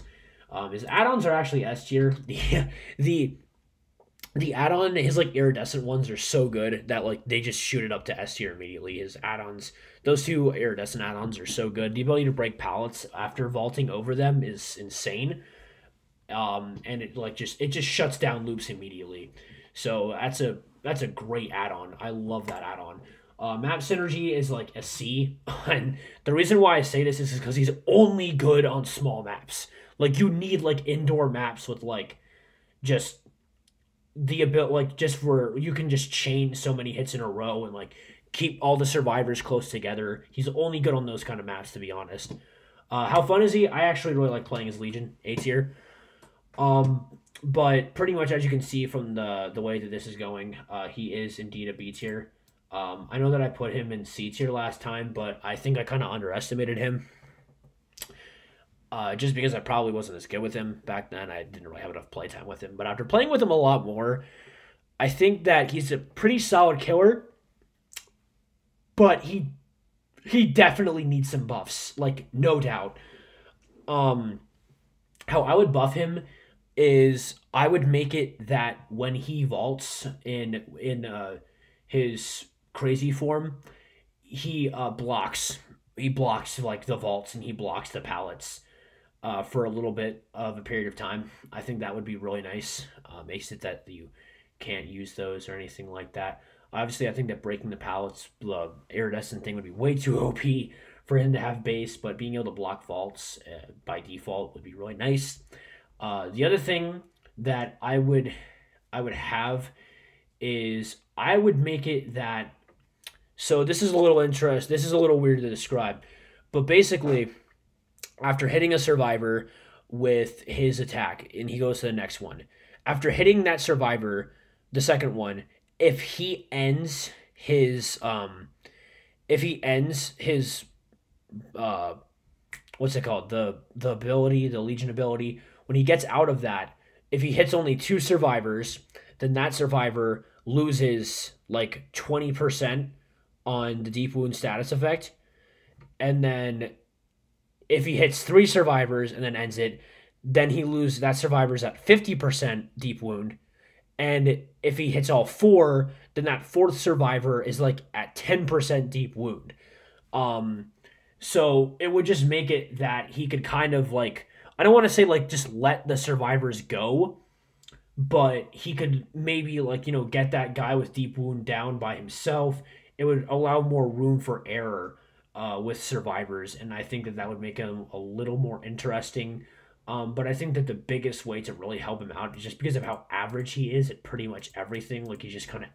His add-ons are actually S tier. The add-on, his like iridescent ones are so good that like they just shoot it up to S tier immediately. His add-ons, those two iridescent add-ons are so good. The ability to break pallets after vaulting over them is insane. And it just shuts down loops immediately. So that's a great add-on. I love that add-on. Map synergy is like a C, and the reason why I say this is because he's only good on small maps. Like you need like indoor maps with like just the ability, like just where you can just chain so many hits in a row and like keep all the survivors close together. He's only good on those kind of maps, to be honest. How fun is he? I actually really like playing as Legion, A tier. But pretty much as you can see from the way that this is going, he is indeed a B tier. I know that I put him in C tier last time, but I think I kind of underestimated him. Just because I probably wasn't as good with him back then. I didn't really have enough playtime with him. But after playing with him a lot more, I think that he's a pretty solid killer. But he definitely needs some buffs. Like, no doubt. How I would buff him is I would make it that when he vaults in his crazy form, he blocks like the vaults and he blocks the pallets for a little bit of a period of time. I think that would be really nice. Makes it that you can't use those or anything like that. Obviously, I think that breaking the pallets, the iridescent thing would be way too OP for him to have base, but being able to block vaults by default would be really nice. The other thing that I would have is I would make it that, so this is a little interest. This is a little weird to describe, but basically, after hitting a survivor with his attack, and he goes to the next one. After hitting that survivor, the second one, if he ends his uh what's it called, the ability, the Legion ability, when he gets out of that, if he hits only two survivors, then that survivor loses like 20% on the deep wound status effect. And then if he hits three survivors and then ends it, then he loses, that survivor's at 50% deep wound. And if he hits all four, then that fourth survivor is like at 10% deep wound. So it would just make it that he could kind of like, I don't want to say like just let the survivors go, but he could maybe like, get that guy with deep wound down by himself. It would allow more room for error with survivors, and I think that that would make him a little more interesting. But I think that the biggest way to really help him out is just because of how average he is at pretty much everything. Like he's just kind of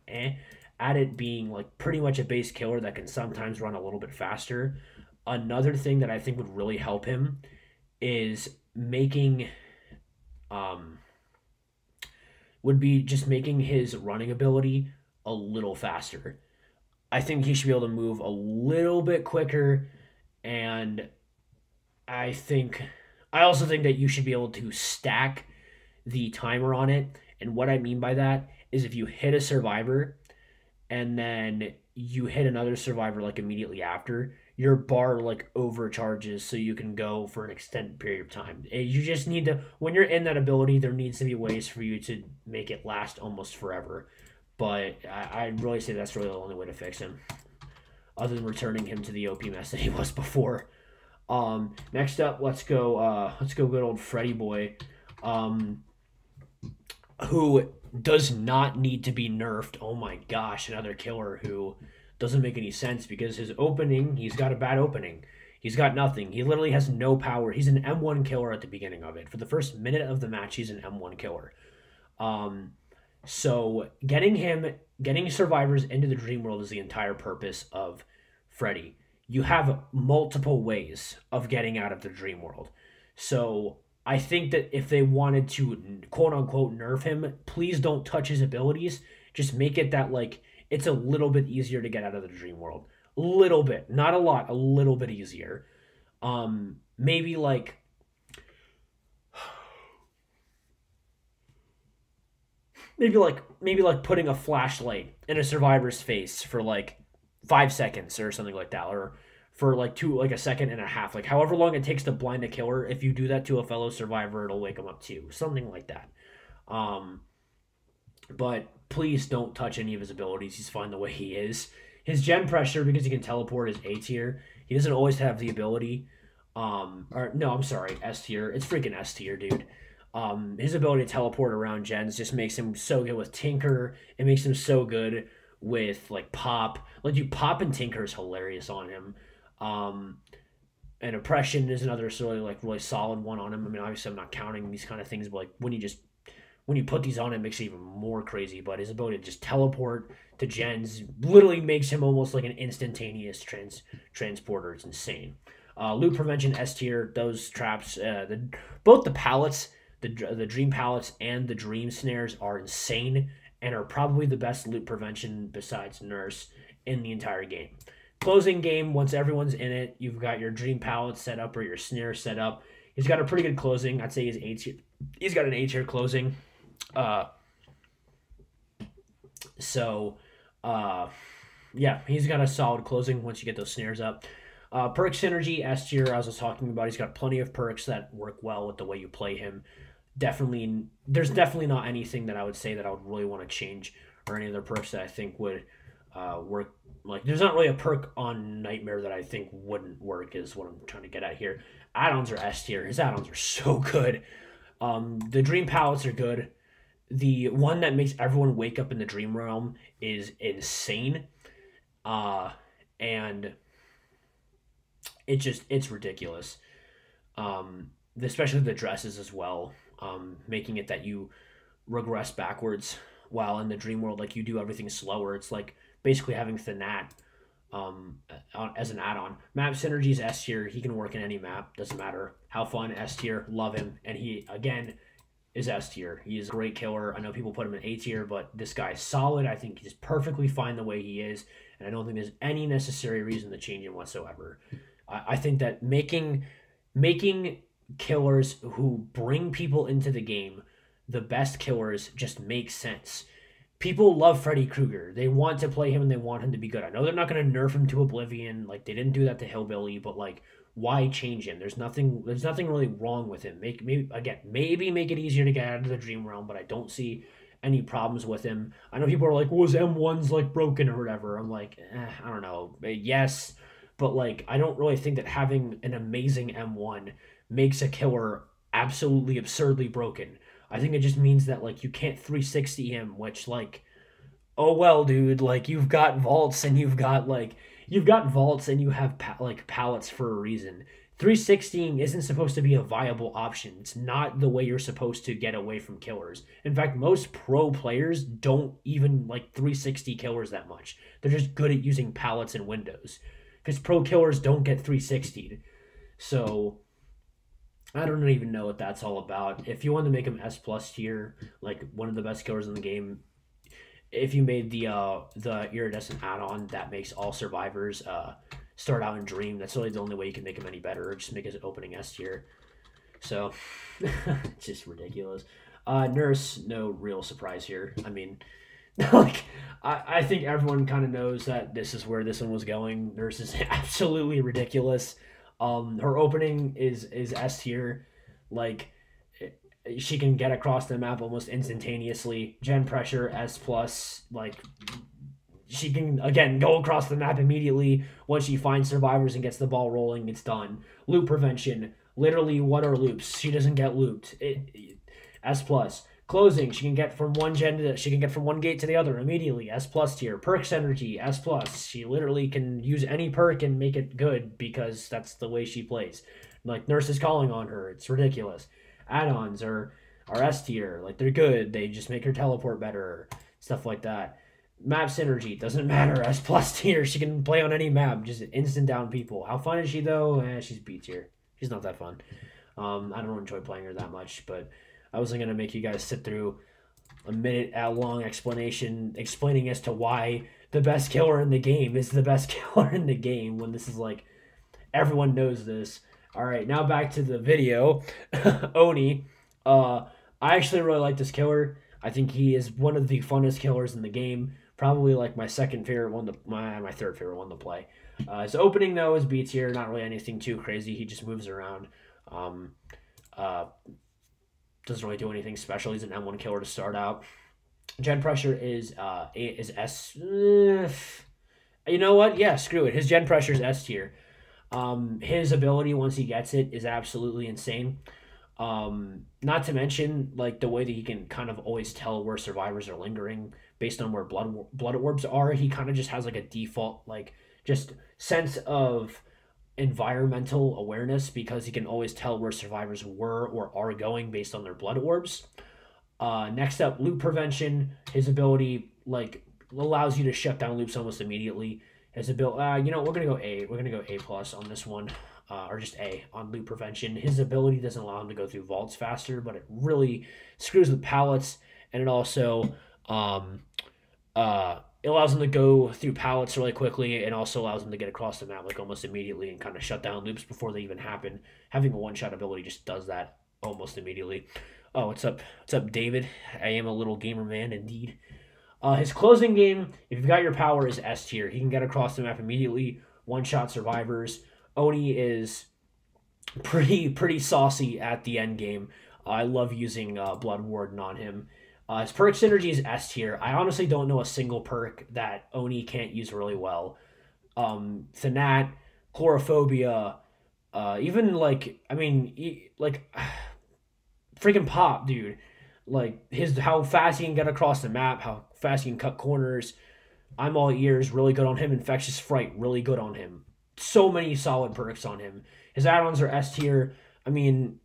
at it, being like pretty much a base killer that can sometimes run a little bit faster. Another thing that I think would really help him is making would be just making his running ability a little faster. I think he should be able to move a little bit quicker, and I also think that you should be able to stack the timer on it. And what I mean by that is if you hit a survivor and then you hit another survivor like immediately after, your bar like overcharges so you can go for an extended period of time. You just need to, when you're in that ability, there needs to be ways for you to make it last almost forever. But I'd really say that's really the only way to fix him, other than returning him to the OP mess that he was before. Next up, let's go good old Freddy boy, who does not need to be nerfed. Oh my gosh, another killer who doesn't make any sense because his opening, he's got a bad opening. He's got nothing. He literally has no power. He's an M1 killer at the beginning of it. For the first minute of the match, he's an M1 killer. So getting survivors into the dream world is the entire purpose of Freddy. You have multiple ways of getting out of the dream world. So I think that if they wanted to quote unquote nerf him, please don't touch his abilities. Just make it that like it's a little bit easier to get out of the dream world. A little bit, not a lot, a little bit easier. Maybe like maybe like putting a flashlight in a survivor's face for like 5 seconds or something like that, or for like a second and a half, like however long it takes to blind a killer. If you do that to a fellow survivor, it'll wake them up too, something like that. But please don't touch any of his abilities. He's fine the way he is. His gen pressure, because he can teleport, is A tier. He doesn't always have the ability. Or no, I'm sorry, S tier. It's freaking S tier, dude. His ability to teleport around gens just makes him so good with Tinker. It makes him so good with like Pop. Like you Pop and Tinker is hilarious on him. And Oppression is another sort of like really solid one on him. I mean, obviously I'm not counting these kind of things, but like when you put these on, it makes it even more crazy. But his ability to just teleport to gens literally makes him almost like an instantaneous transporter. It's insane. Loot prevention S tier. Those traps, both the pallets, the dream pallets and the dream snares are insane and are probably the best loot prevention besides Nurse in the entire game. Closing game, once everyone's in it, you've got your dream pallet set up or your snare set up. He's got a pretty good closing. I'd say he's got an A tier closing. Yeah, he's got a solid closing once you get those snares up. Perk synergy, S tier, as I was talking about, he's got plenty of perks that work well with the way you play him. There's definitely not anything that I would say that I would really want to change, or any other perks that I think would work. Like, there's not really a perk on Nightmare that I think wouldn't work, is what I'm trying to get at here. Add-ons are S tier. His add-ons are so good. The Dream Pallets are good. The one that makes everyone wake up in the dream realm is insane. Uh, and it's ridiculous. Especially the dresses as well. Making it that you regress backwards while in the dream world, like you do everything slower. It's like basically having Thanat as an add-on. Map synergy is S tier. He can work in any map. Doesn't matter how fun. S tier. Love him. And he again is S tier. He's a great killer. I know people put him in A tier, but this guy's solid. I think he's perfectly fine the way he is, and I don't think there's any necessary reason to change him whatsoever. I think that making killers who bring people into the game the best killers just makes sense. People love Freddy Krueger. They want to play him and they want him to be good. I know they're not going to nerf him to oblivion. Like they didn't do that to Hillbilly, but like why change him? There's nothing really wrong with him. Maybe make it easier to get out of the dream realm, but I don't see any problems with him. I know people are like, "Was M1's like broken or whatever?" I'm like, I don't know. Yes, but like I don't really think that having an amazing M1 makes a killer absolutely absurdly broken. I think it just means that like you can't 360 him, which like, oh well, dude, like you've got vaults and you have pallets for a reason. 360 isn't supposed to be a viable option. It's not the way you're supposed to get away from killers. In fact, most pro players don't even like 360 killers that much. They're just good at using pallets and windows because pro killers don't get 360'd. So I don't even know what that's all about. If you want to make him S plus tier, like one of the best killers in the game, if you made the iridescent add-on that makes all survivors start out in dream, that's really the only way you can make him any better. Or just make his opening S tier. So it's just ridiculous. Nurse, no real surprise here. I mean, like I think everyone kind of knows that this is where this one was going. Nurse is absolutely ridiculous. Her opening is S tier. Like she can get across the map almost instantaneously. Gen pressure S plus. Like she can again go across the map immediately once she finds survivors and gets the ball rolling. It's done. Loop prevention. Literally, what are loops? She doesn't get looped. S plus. Closing, she can get from one gate to the other immediately. S plus tier. Perks energy, S plus. She literally can use any perk and make it good because that's the way she plays. Like Nurse is calling on her. It's ridiculous. Add-ons are S tier. Like they're good. They just make her teleport better. Stuff like that. Map synergy, doesn't matter. S plus tier. She can play on any map. Just instant down people. How fun is she though? She's B tier. She's not that fun. I don't enjoy playing her that much, but I wasn't going to make you guys sit through a minute-long explanation explaining as to why the best killer in the game is the best killer in the game when this is like, everyone knows this. All right, now back to the video. Oni. I actually really like this killer. I think he is one of the funnest killers in the game. Probably like my second favorite one my third favorite one to play. His opening, though, is B tier. Not really anything too crazy. He just moves around. Doesn't really do anything special. He's an M1 killer to start out. Gen pressure is S. You know what? Yeah, screw it. His gen pressure is S tier. His ability once he gets it is absolutely insane. Not to mention like the way that he can kind of always tell where survivors are lingering based on where blood orbs are. He kind of just has like a default like just sense of environmental awareness because he can always tell where survivors were or are going based on their blood orbs. Next up, loop prevention. His ability like allows you to shut down loops almost immediately. His ability, we're gonna go A. We're gonna go A plus on this one, or just A on loop prevention. His ability doesn't allow him to go through vaults faster, but it really screws with pallets, and it also it allows them to go through pallets really quickly and also allows them to get across the map like almost immediately and kind of shut down loops before they even happen. Having a one-shot ability just does that almost immediately. Oh, what's up? What's up, David? I am a little gamer man indeed. His closing game, if you've got your power, is S tier. He can get across the map immediately, one-shot survivors. Oni is pretty saucy at the end game. I love using Blood Warden on him. His perk synergy is S tier. I honestly don't know a single perk that Oni can't use really well. Thanat, Chlorophobia, even like, freaking Pop, dude. Like how fast he can get across the map, how fast he can cut corners. I'm all ears, really good on him. Infectious Fright, really good on him. So many solid perks on him. His add-ons are S tier. I mean,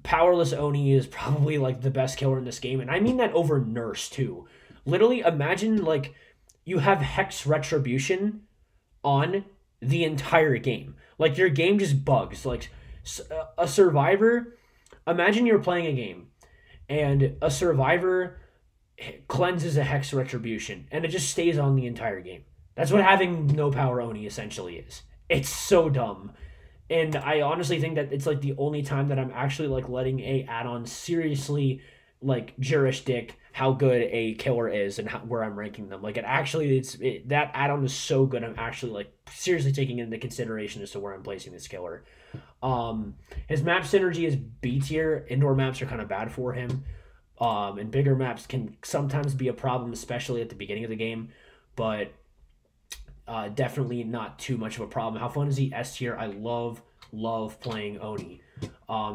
Powerless Oni is probably like the best killer in this game, and I mean that over Nurse too. Literally, imagine like you have Hex Retribution on the entire game. Like your game just bugs. Like a survivor. Imagine you're playing a game and a survivor cleanses a Hex Retribution and it just stays on the entire game. That's what having no power Oni essentially is. It's so dumb. And I honestly think that it's like the only time that I'm actually like letting a add-on seriously like jurisdict how good a killer is and where I'm ranking them. Like that add-on is so good. I'm actually like seriously taking into consideration as to where I'm placing this killer. His map synergy is B tier. Indoor maps are kind of bad for him. And bigger maps can sometimes be a problem, especially at the beginning of the game. But definitely not too much of a problem. How fun is he? S tier. I love playing Oni.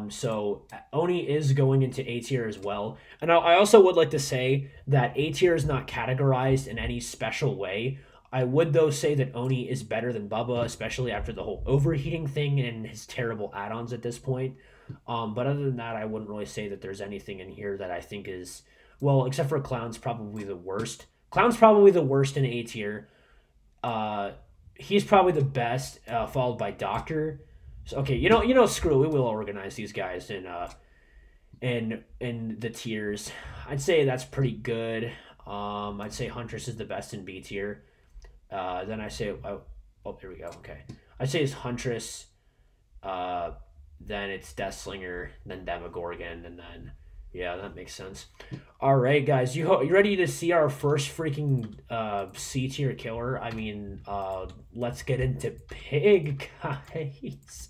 So Oni is going into A tier as well. And I also would like to say that A tier is not categorized in any special way. I would though say that Oni is better than Bubba, especially after the whole overheating thing and his terrible add-ons at this point. But other than that, I wouldn't really say that there's anything in here that I think is, well, except for Clown's probably the worst. Clown's probably the worst in A tier. He's probably the best, followed by Doctor. So, okay, screw it. We will organize these guys in the tiers. I'd say that's pretty good. I'd say Huntress is the best in B tier. Then I say, oh, here we go. Okay, I'd say it's Huntress. Then it's Deathslinger, then Demogorgon, and then yeah, that makes sense. All right, guys, you ready to see our first freaking C tier killer? I mean, let's get into Pig, guys.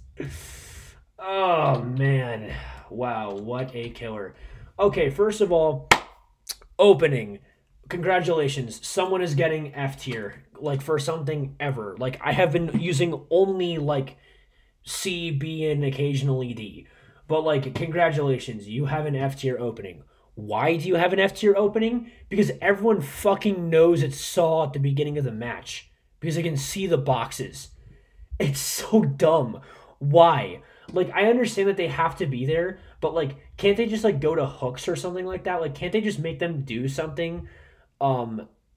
Oh man, wow, what a killer. Okay, first of all, opening. Congratulations, someone is getting F tier, like for something ever. Like I have been using only like C, B, and occasionally D. But like, congratulations, you have an F tier opening. Why do you have an F tier opening? Because everyone fucking knows it's Saw at the beginning of the match. Because they can see the boxes. It's so dumb. Why? Like, I understand that they have to be there, but like, can't they just like go to hooks or something like that? Like, can't they just make them do something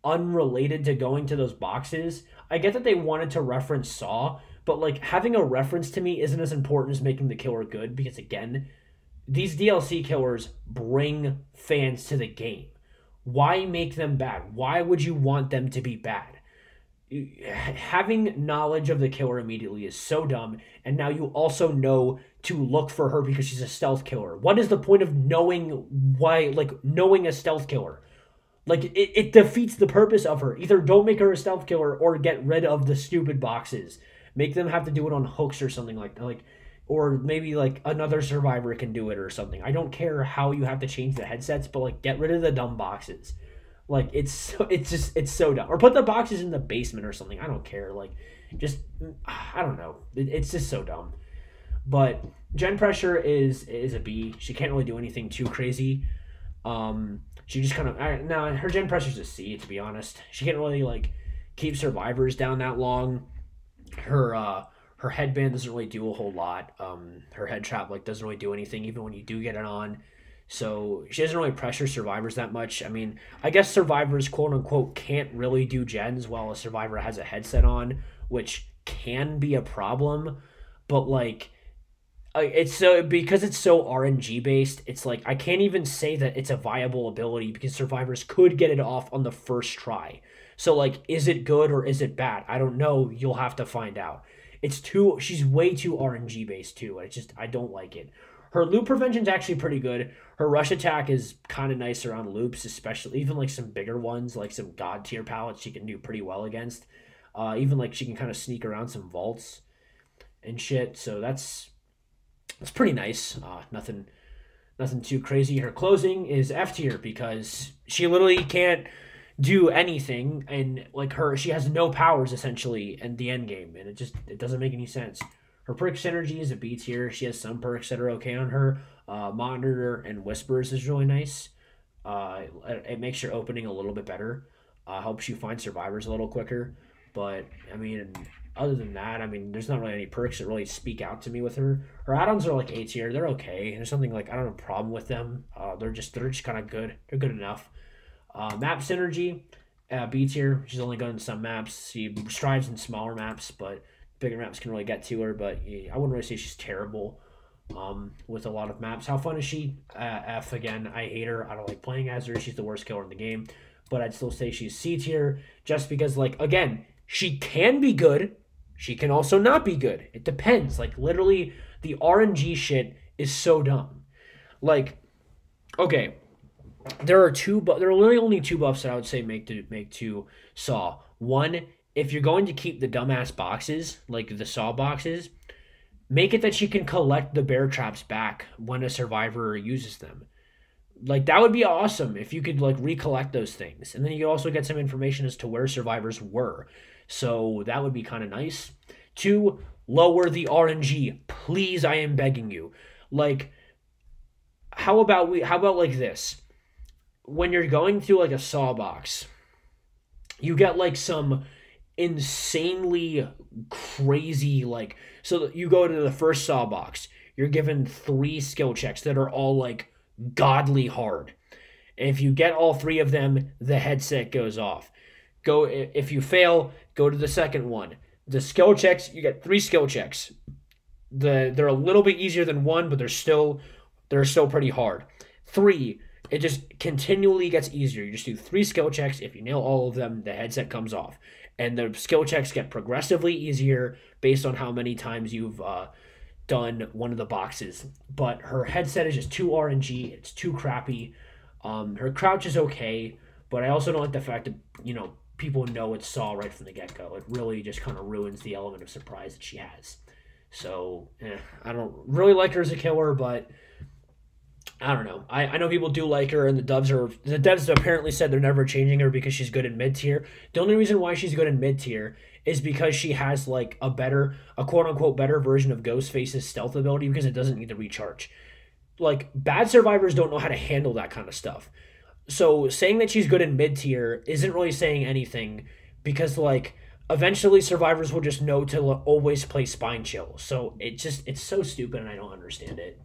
unrelated to going to those boxes? I get that they wanted to reference Saw, but like having a reference to me isn't as important as making the killer good, because again, these DLC killers bring fans to the game. Why make them bad? Why would you want them to be bad? Having knowledge of the killer immediately is so dumb, and now you also know to look for her because she's a stealth killer. What is the point of knowing a stealth killer? Like, it defeats the purpose of her. Either don't make her a stealth killer or get rid of the stupid boxes. Make them have to do it on hooks or something like that. Or maybe like another survivor can do it or something. I don't care how you have to change the headsets, but like get rid of the dumb boxes. Like it's so dumb. Or put the boxes in the basement or something. I don't care. Like just I don't know. It's just so dumb. But Gen Pressure is a B. She can't really do anything too crazy. She just kind of no, her Gen Pressure's a C, to be honest. She can't really like keep survivors down that long. Her headband doesn't really do a whole lot. Her head trap like doesn't really do anything even when you do get it on. So she doesn't really pressure survivors that much. I mean, I guess survivors quote unquote can't really do gens while a survivor has a headset on, which can be a problem. But like it's so because it's so RNG based, it's like I can't even say that it's a viable ability because survivors could get it off on the first try. So like, is it good or is it bad? I don't know. You'll have to find out. She's way too RNG based too. I don't like it. Her loop prevention is actually pretty good. Her rush attack is kind of nice around loops, especially even like some bigger ones, like some god tier palettes she can do pretty well against. Even like she can kind of sneak around some vaults and shit. So that's pretty nice. Nothing too crazy. Her closing is F tier because she literally can't do anything, and like she has no powers essentially in the end game, and it doesn't make any sense. Her perk synergy is a B tier. She has some perks that are okay on her. Monitor and Whispers is really nice. It makes your opening a little bit better. Helps you find survivors a little quicker. But I mean, other than that, I mean, there's not really any perks that really speak out to me with her. Her add-ons are like A tier. They're okay. There's something like I don't have a problem with them. They're just kind of good. They're good enough. Map synergy, B tier. She's only good in some maps. She strives in smaller maps, but bigger maps can really get to her. But yeah, I wouldn't really say she's terrible. With a lot of maps. How fun is she? F again. I hate her. I don't like playing as her. She's the worst killer in the game. But I'd still say she's C tier just because, like, again, she can be good. She can also not be good. It depends. Like, literally, the RNG shit is so dumb. Like, okay, there are literally only two buffs that I would say make to Saw. One, if you're going to keep the dumbass boxes, like the Saw boxes, make it that she can collect the bear traps back when a survivor uses them. Like, that would be awesome if you could, like, recollect those things. And then you also get some information as to where survivors were. So that would be kind of nice. Two, lower the RNG. Please, I am begging you. Like, how about like this? When you're going through, like, a Saw box, you get, like, some insanely crazy, like, so you go to the first Saw box, you're given 3 skill checks that are all like godly hard, and if you get all 3 of them, the headset goes off. If you fail, go to the second one. The skill checks, you get 3 skill checks. They're a little bit easier than 1, but they're still pretty hard. 3, it just continually gets easier. You just do 3 skill checks. If you nail all of them, the headset comes off. And the skill checks get progressively easier based on how many times you've done one of the boxes. But her headset is just too RNG. It's too crappy. Her crouch is okay, but I also don't like the fact that, people know it's Saw right from the get-go. It really just kind of ruins the element of surprise that she has. So, I don't really like her as a killer, but I don't know. I know people do like her, and the devs apparently said they're never changing her because she's good in mid tier. The only reason why she's good in mid tier is because she has like a quote unquote better version of Ghostface's stealth ability because it doesn't need to recharge. Like, bad survivors don't know how to handle that kind of stuff. So saying that she's good in mid tier isn't really saying anything because, like, eventually survivors will just know to always play Spine Chill. So it's so stupid and I don't understand it.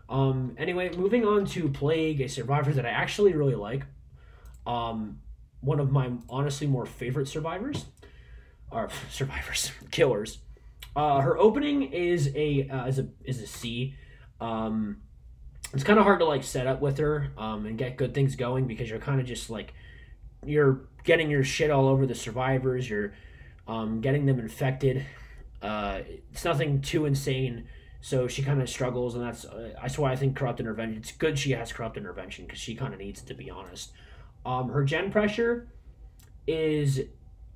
Anyway, moving on to Plague, a survivor that I actually really like. One of my honestly more favorite killers. Her opening is a C. It's kind of hard to like set up with her and get good things going because you're kind of just like you're getting your shit all over the survivors. You're getting them infected. It's nothing too insane. So she kind of struggles, and that's why I think Corrupt Intervention. It's good she has Corrupt Intervention because she kind of needs it, to be honest. Her gen pressure is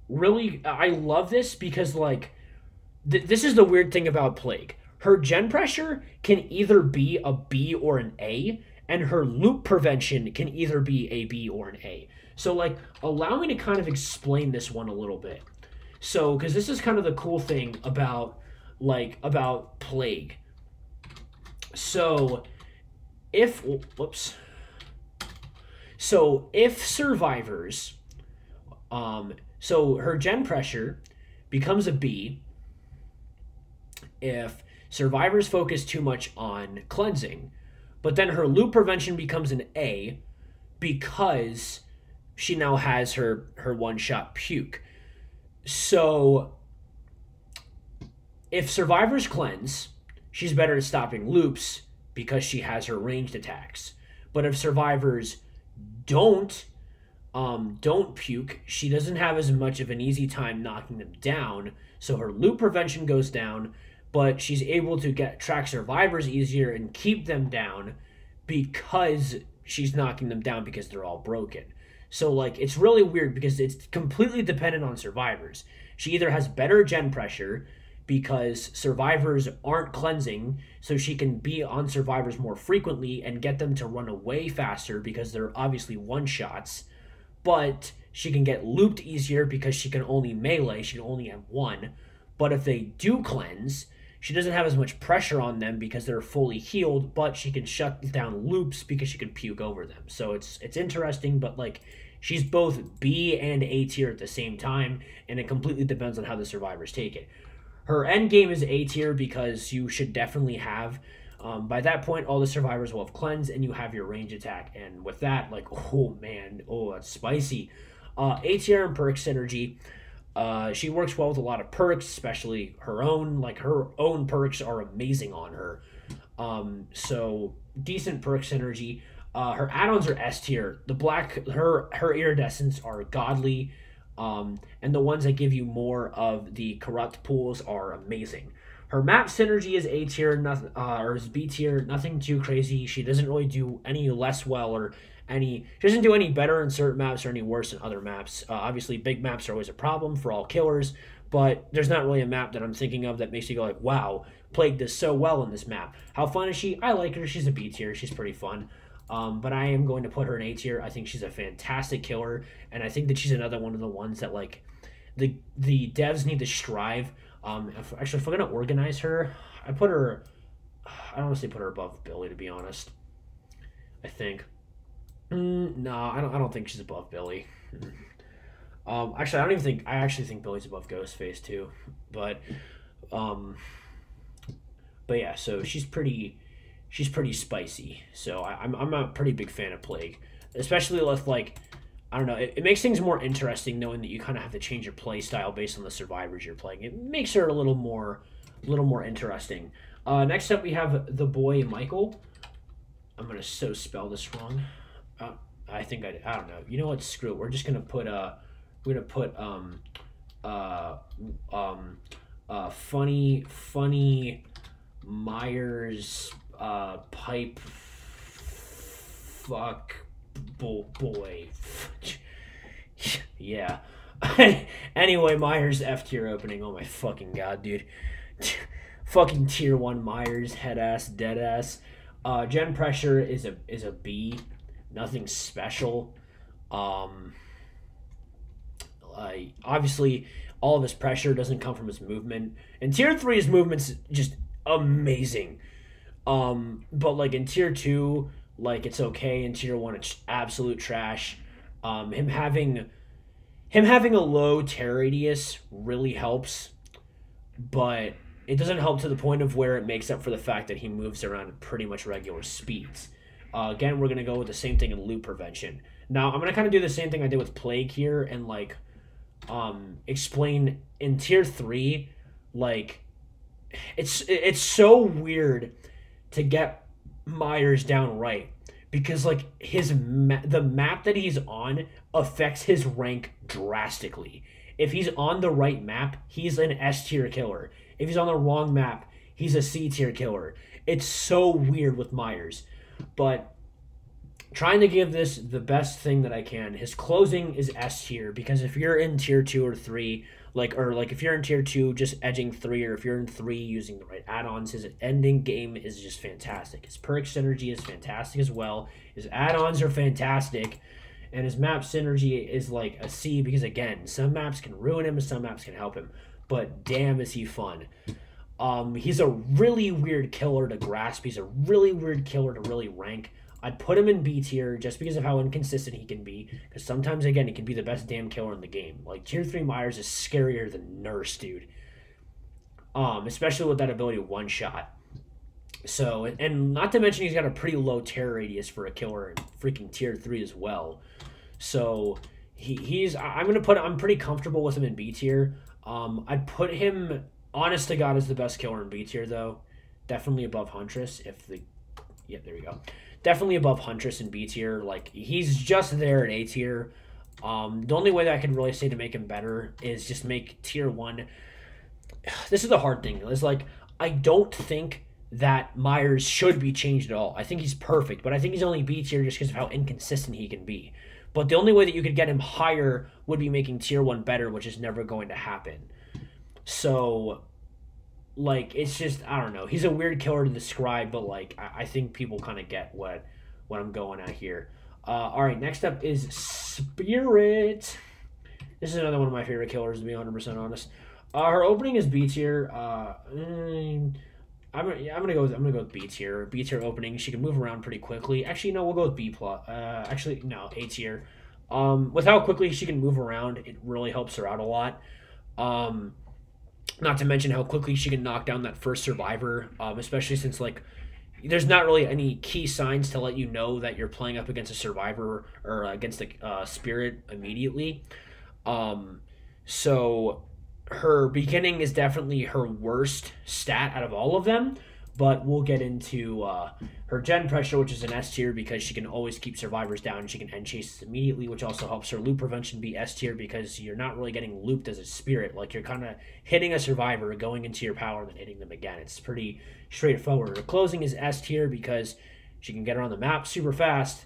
really. I love this because like this is the weird thing about Plague. Her gen pressure can either be a B or an A, and her loop prevention can either be a B or an A. So like, allow me to kind of explain this one a little bit. So because this is kind of the cool thing about Plague. So if survivors, so her gen pressure becomes a B if survivors focus too much on cleansing, but then her loop prevention becomes an A because she now has her one-shot puke. So if survivors cleanse, she's better at stopping loops because she has her ranged attacks. But if survivors don't puke, she doesn't have as much of an easy time knocking them down, so her loop prevention goes down, but she's able to track survivors easier and keep them down because she's knocking them down because they're all broken. So like, it's really weird because it's completely dependent on survivors. She either has better gen pressure because survivors aren't cleansing, so she can be on survivors more frequently and get them to run away faster because they're obviously one-shots, but she can get looped easier because she can only melee, she can only have one. But if they do cleanse, She doesn't have as much pressure on them because they're fully healed, but she can shut down loops because she can puke over them. So it's interesting, but like she's both B and A tier at the same time, and it completely depends on how the survivors take it. Her end game is A tier because you should definitely have. By that point, all the survivors will have cleanse, and you have your range attack. And with that, like, oh man, oh that's spicy. A tier and perk synergy. She works well with a lot of perks, especially her own. Like her own perks are amazing on her. So decent perk synergy. Her add-ons are S tier. The black her iridescents are godly, and the ones that give you more of the corrupt pools are amazing. Her map synergy is A tier, nothing, or is B tier. Nothing too crazy. She doesn't really do any less well or any. She doesn't do any better in certain maps or any worse in other maps. Obviously, big maps are always a problem for all killers, but there's not really a map that I'm thinking of that makes you go like, "Wow, Plague does so well in this map." How fun is she? I like her. She's a B tier. She's pretty fun. But I am going to put her in A tier. I think she's a fantastic killer, and I think that she's another one of the ones that like the devs need to strive. If we're gonna organize her, I put her. I don't want to say put her above Billy, to be honest. I think. No, I don't think she's above Billy. Actually, I don't even think. I actually think Billy's above Ghostface too. But yeah. So she's pretty spicy. So I'm a pretty big fan of Plague, especially with like. I don't know. It makes things more interesting knowing that you kind of have to change your play style based on the survivors you're playing. It makes her a little more interesting. Next up, we have the boy Michael. I'm gonna spell this wrong. I think I don't know. You know what? Screw it. We're just gonna put funny Myers pipe fuck. Boy. Yeah. Anyway, Myers F tier opening. Oh my fucking god, dude. Fucking tier 1 Myers, head ass, dead ass. Gen pressure is a B. Nothing special. Obviously all of his pressure doesn't come from his movement. And tier 3 his movement's just amazing. But like in tier 2, like it's okay. In tier 1 it's absolute trash. Him having a low tear radius really helps, but it doesn't help to the point of where it makes up for the fact that he moves around at pretty much regular speeds. Again, we're gonna go with the same thing in loop prevention. Now I'm gonna kind of do the same thing I did with Plague here and like explain in tier 3. Like it's so weird to get Myers down right because like the map that he's on affects his rank drastically. If he's on the right map, he's an S tier killer. If he's on the wrong map, he's a C tier killer. It's so weird with Myers, but trying to give this the best thing that I can. His closing is S tier because if you're in tier 2 or 3, or if you're in tier 2 just edging 3, or if you're in 3 using the right add-ons, his ending game is just fantastic. His perk synergy is fantastic as well. His add-ons are fantastic, and his map synergy is like a C because again, some maps can ruin him and some maps can help him, but damn is he fun. He's a really weird killer to grasp. He's a really weird killer to really rank. I'd put him in B tier just because of how inconsistent he can be. Because sometimes, again, he can be the best damn killer in the game. Like, tier 3 Myers is scarier than Nurse, dude. Especially with that ability to one-shot. So, and not to mention he's got a pretty low tear radius for a killer in freaking tier 3 as well. So, I'm pretty comfortable with him in B tier. I'd put him, honest to God, as the best killer in B tier, though. Definitely above Huntress yeah, there we go. Definitely above Huntress in B tier. Like, he's just there in A tier. The only way that I can really say to make him better is just make tier 1. This is the hard thing. It's like, I don't think that Myers should be changed at all. I think he's perfect, but I think he's only B tier just because of how inconsistent he can be. But the only way that you could get him higher would be making tier 1 better, which is never going to happen. So, like, it's just, I don't know. He's a weird killer to describe, but, like, I think people kind of get what I'm going at here. All right, next up is Spirit. This is another one of my favorite killers, to be 100% honest. Her opening is B tier. I'm gonna go with B tier. B tier opening. She can move around pretty quickly. Actually, no, we'll go with B plus. Actually, no, A tier. With how quickly she can move around, it really helps her out a lot. Um, Not to mention how quickly she can knock down that first survivor. Especially since like there's not really any key signs to let you know that you're playing up against a survivor or against a spirit immediately. Um, so her beginning is definitely her worst stat out of all of them. But we'll get into her gen pressure, which is an S tier because she can always keep survivors down. She can end chases immediately, which also helps her loop prevention be S tier because you're not really getting looped as a spirit. Like you're kind of hitting a survivor, going into your power, and then hitting them again. It's pretty straightforward. Her closing is S tier because she can get around the map super fast.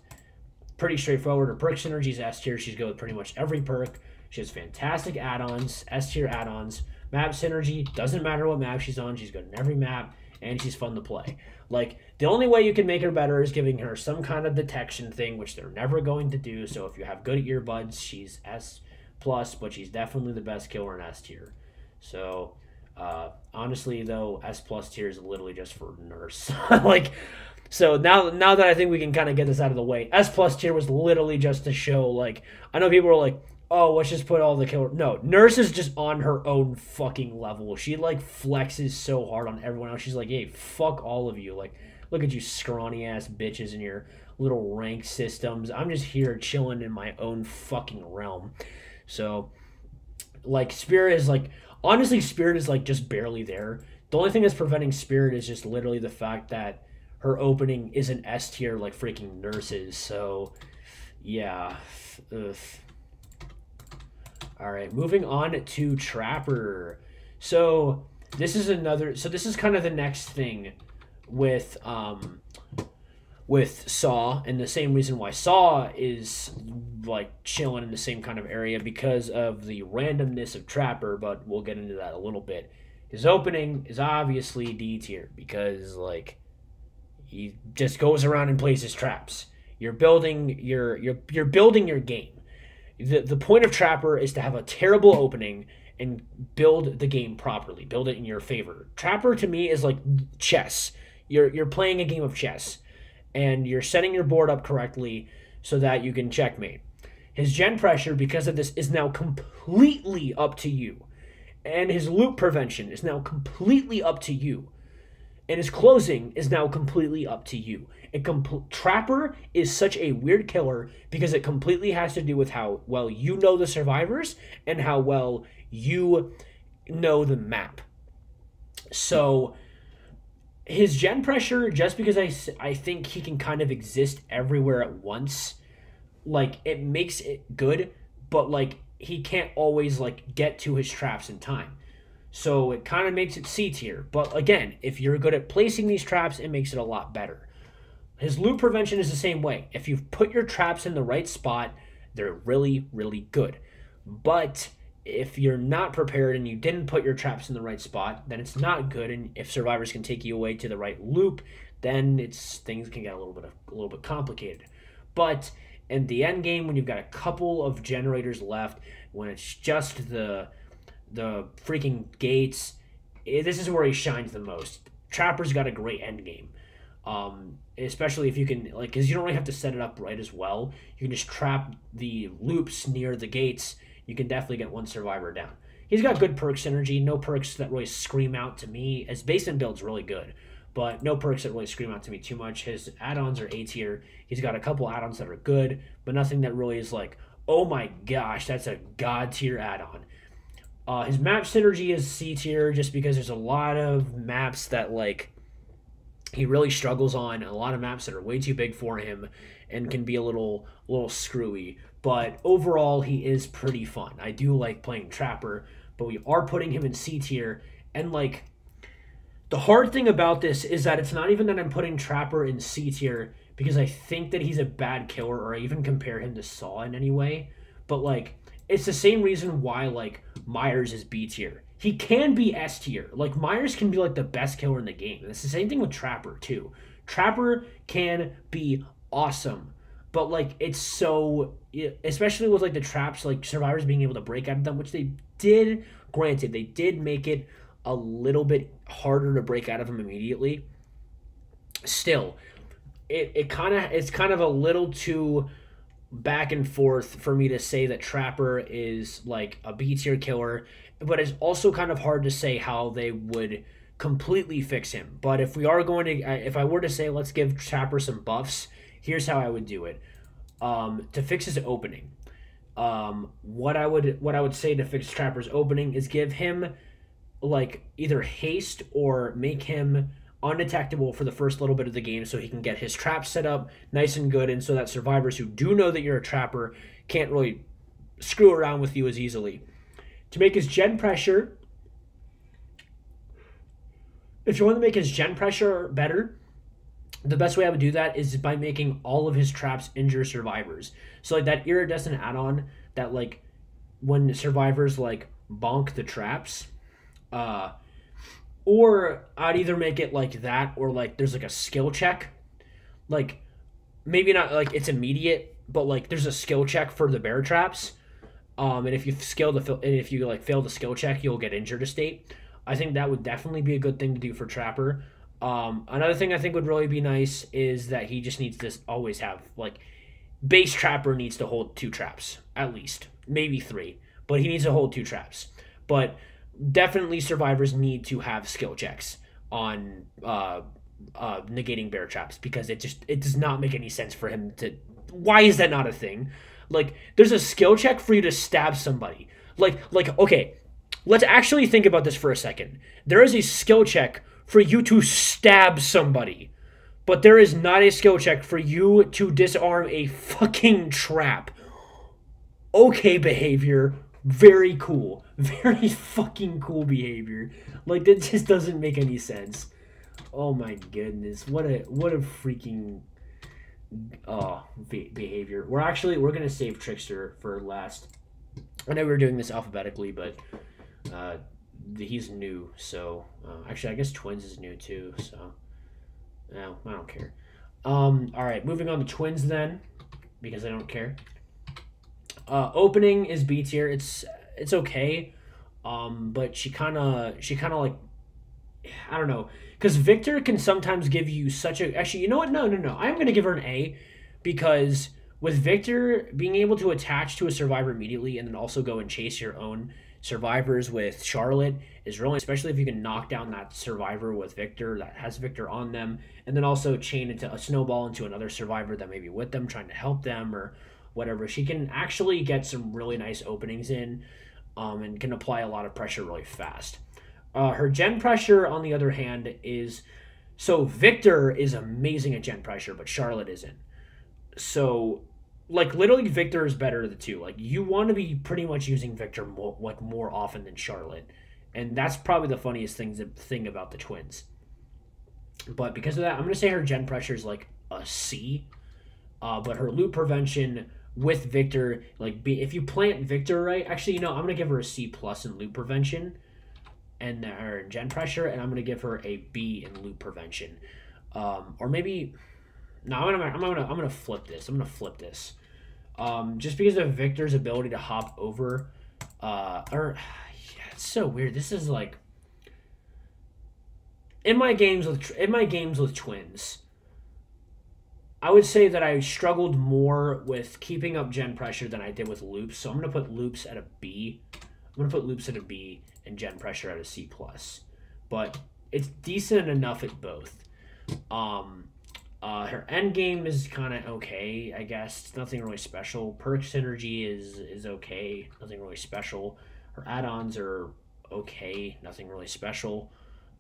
Pretty straightforward. Her perk synergy is S tier. She's good with pretty much every perk. She has fantastic add-ons, S tier add-ons. Map synergy, doesn't matter what map she's on, she's good in every map, and she's fun to play. Like, the only way you can make her better is giving her some kind of detection thing, which they're never going to do. So if you have good earbuds, she's S+, but she's definitely the best killer in S tier. So, honestly, though, S+ tier is literally just for nurse. Like, so now that I think we can kind of get this out of the way, S+ tier was literally just to show, like, I know people are like, oh, let's just put all the killer. No, Nurse is just on her own fucking level. She like flexes so hard on everyone else. She's like, hey, fuck all of you. Like, look at you scrawny ass bitches in your little rank systems. I'm just here chilling in my own fucking realm. So, like, Spirit is like, honestly, Spirit is like just barely there. The only thing that's preventing Spirit is just literally the fact that her opening isn't S tier like freaking Nurse's. So, yeah. Ugh. All right, moving on to Trapper. So this is kind of the next thing with Saw, and the same reason why Saw is like chilling in the same kind of area because of the randomness of Trapper, but we'll get into that a little bit. His opening is obviously D tier because like he just goes around and places traps. You're building you're building your game. The point of Trapper is to have a terrible opening and build the game properly. Build it in your favor. Trapper to me is like chess. You're playing a game of chess and you're setting your board up correctly so that you can checkmate. His gen pressure because of this is now completely up to you. And his loop prevention is now completely up to you. And his closing is now completely up to you. Trapper is such a weird killer because it completely has to do with how well you know the survivors and how well you know the map. So his gen pressure, just because I think he can kind of exist everywhere at once, like it makes it good, but like he can't always like get to his traps in time. So it kind of makes it C tier. But again, if you're good at placing these traps, it makes it a lot better. His loop prevention is the same way. If you've put your traps in the right spot, they're really, really good. But if you're not prepared and you didn't put your traps in the right spot, then it's not good. And if survivors can take you away to the right loop, then things can get a little bit complicated. But in the end game, when you've got a couple of generators left, when it's just the freaking gates, this is where he shines the most. Trapper's got a great end game. Especially if you can, like, because you don't really have to set it up right as well. You can just trap the loops near the gates. You can definitely get one survivor down. He's got good perk synergy. No perks that really scream out to me. His base and build's really good, but no perks that really scream out to me too much. His add-ons are A tier. He's got a couple add-ons that are good, but nothing that really is like, oh my gosh, that's a god tier add-on. His map synergy is C tier just because there's a lot of maps that like he really struggles on, and a lot of maps that are way too big for him and can be a little screwy. But overall, he is pretty fun. I do like playing Trapper, but we are putting him in C tier. And like the hard thing about this is that it's not even that I'm putting Trapper in C tier because I think that he's a bad killer or I even compare him to Saw in any way. But like it's the same reason why like Myers is B tier. He can be S tier. Like Myers can be like the best killer in the game. And it's the same thing with Trapper too. Trapper can be awesome, but like it's so, especially with like the traps, like survivors being able to break out of them, which they did Granted, they did make it a little bit harder to break out of him immediately. Still, it's kind of a little too back and forth for me to say that Trapper is like a B tier killer, but it's also kind of hard to say how they would completely fix him. But if we are going to, if I were to say let's give Trapper some buffs, here's how I would do it. To fix his opening, what I would say to fix Trapper's opening is give him like either haste or make him undetectable for the first little bit of the game so he can get his traps set up nice and good, and so that survivors who do know that you're a trapper can't really screw around with you as easily. To make his gen pressure, if you want to make his gen pressure better, the best way I would do that is by making all of his traps injure survivors. So like that iridescent add-on that like when survivors like bonk the traps, or I'd either make it like that or like there's like a skill check. Like maybe not like it's immediate, but like there's a skill check for the bear traps. And if you like fail the skill check, you'll get injured to state. I think that would definitely be a good thing to do for Trapper. Another thing I think would really be nice is that he just needs to always have like base Trapper needs to hold 2 traps at least, maybe 3, but he needs to hold 2 traps. But definitely survivors need to have skill checks on negating bear traps, because it does not make any sense for him to. Why is that not a thing? Like there's a skill check for you to stab somebody. Like okay, let's actually think about this for a second. There is a skill check for you to stab somebody, but there is not a skill check for you to disarm a fucking trap. Okay, behavior. Very cool. Very fucking cool behavior. Like, that just doesn't make any sense. Oh my goodness. What a freaking behavior. We're gonna save Trickster for last. I know we're doing this alphabetically, but he's new, so actually I guess Twins is new too, so no, I don't care. Alright, moving on to Twins then, because I don't care. Opening is B tier. It's okay, but she kind of like, I don't know, because Victor can sometimes give you such a. Actually, you know what? No. I'm gonna give her an A, because with Victor being able to attach to a survivor immediately and then also go and chase your own survivors with Charlotte is really, especially if you can knock down that survivor with Victor that has Victor on them, and then also chain into a snowball into another survivor that may be with them trying to help them or whatever. She can actually get some really nice openings in, and can apply a lot of pressure really fast. Her gen pressure, on the other hand, is... So Victor is amazing at gen pressure, but Charlotte isn't. So, like, literally Victor is better of the two. Like, you want to be pretty much using Victor more often than Charlotte. And that's probably the funniest thing about the Twins. But because of that, I'm going to say her gen pressure is like a C. But her loop prevention with Victor, like, if you plant Victor right, actually, I'm going to give her a C+ in loop prevention and her gen pressure, and I'm going to give her a B in loop prevention. Or maybe, no, I'm going to flip this. Just because of Victor's ability to hop over, it's so weird. This is like, in my games with Twins, I would say that I struggled more with keeping up gen pressure than I did with loops. So I'm going to put loops at a B. And gen pressure at a C+. But it's decent enough at both. Her end game is kind of okay, I guess. It's nothing really special. Perk synergy is okay. Nothing really special. Her add-ons are okay. Nothing really special.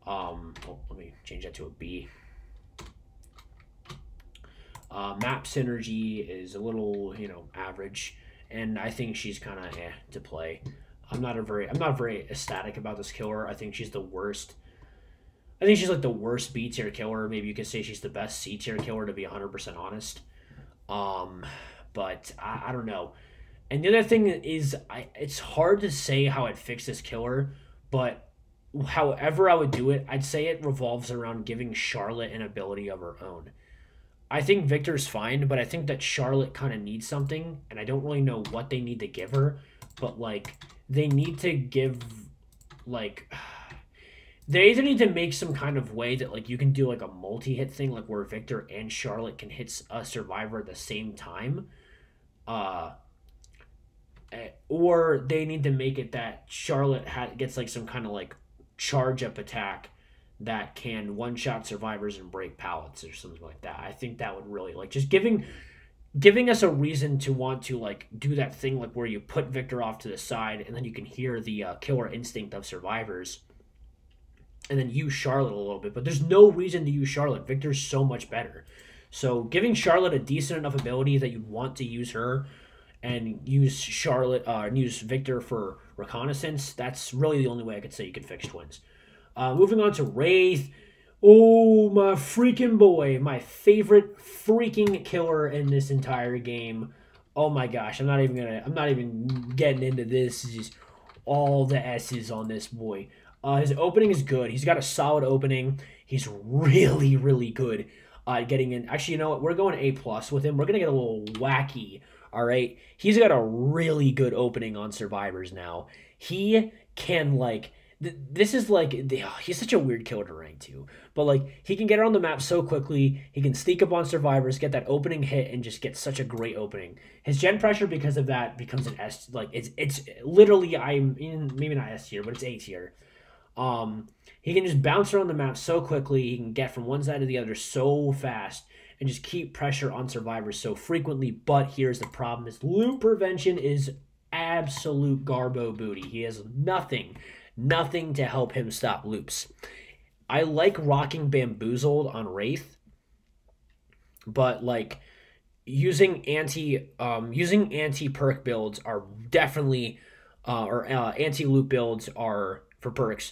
Let me change that to a B. Map synergy is a little, average, and I think she's kind of to play. I'm not very ecstatic about this killer. I think she's the worst. I think she's like the worst B tier killer. Maybe you could say she's the best C tier killer, to be 100% honest. But I don't know. And the other thing is, it's hard to say how I'd fix this killer, but however I would do it, I'd say it revolves around giving Charlotte an ability of her own. I think Victor's fine, but I think that Charlotte kind of needs something, and I don't really know what they need to give her, but like they need to give like they either need to make some kind of way that like you can do like a multi-hit thing, like where Victor and Charlotte can hit a survivor at the same time, uh, or they need to make it that Charlotte gets like some kind of like charge up attack that can one shot survivors and break pallets or something like that. I think that would really like just giving us a reason to want to like do that thing like where you put Victor off to the side and then you can hear the killer instinct of survivors and then use Charlotte a little bit. But there's no reason to use Charlotte. Victor's so much better. So giving Charlotte a decent enough ability that you'd want to use her and use use Victor for reconnaissance, that's really the only way I could say you could fix twins. Moving on to Wraith. Oh, my freaking boy. My favorite freaking killer in this entire game. Oh my gosh. I'm not even getting into this. It's just all the S's on this boy. His opening is good. He's got a solid opening. He's really, really good getting in. Actually, you know what? We're going A+ with him. We're going to get a little wacky. All right. He's got a really good opening on survivors now. He can like... This is like, he's such a weird killer to rank to, but like he can get around the map so quickly. He can sneak up on survivors, get that opening hit, and just get such a great opening. His gen pressure because of that becomes an S. Like it's literally I'm in maybe not S tier, but it's A tier. He can just bounce around the map so quickly. He can get from one side to the other so fast and just keep pressure on survivors so frequently. But here's the problem: his loot prevention is absolute garbo booty. He has nothing to help him stop loops. I like rocking Bamboozled on Wraith, but like using anti perk builds are definitely or anti loop builds are for perks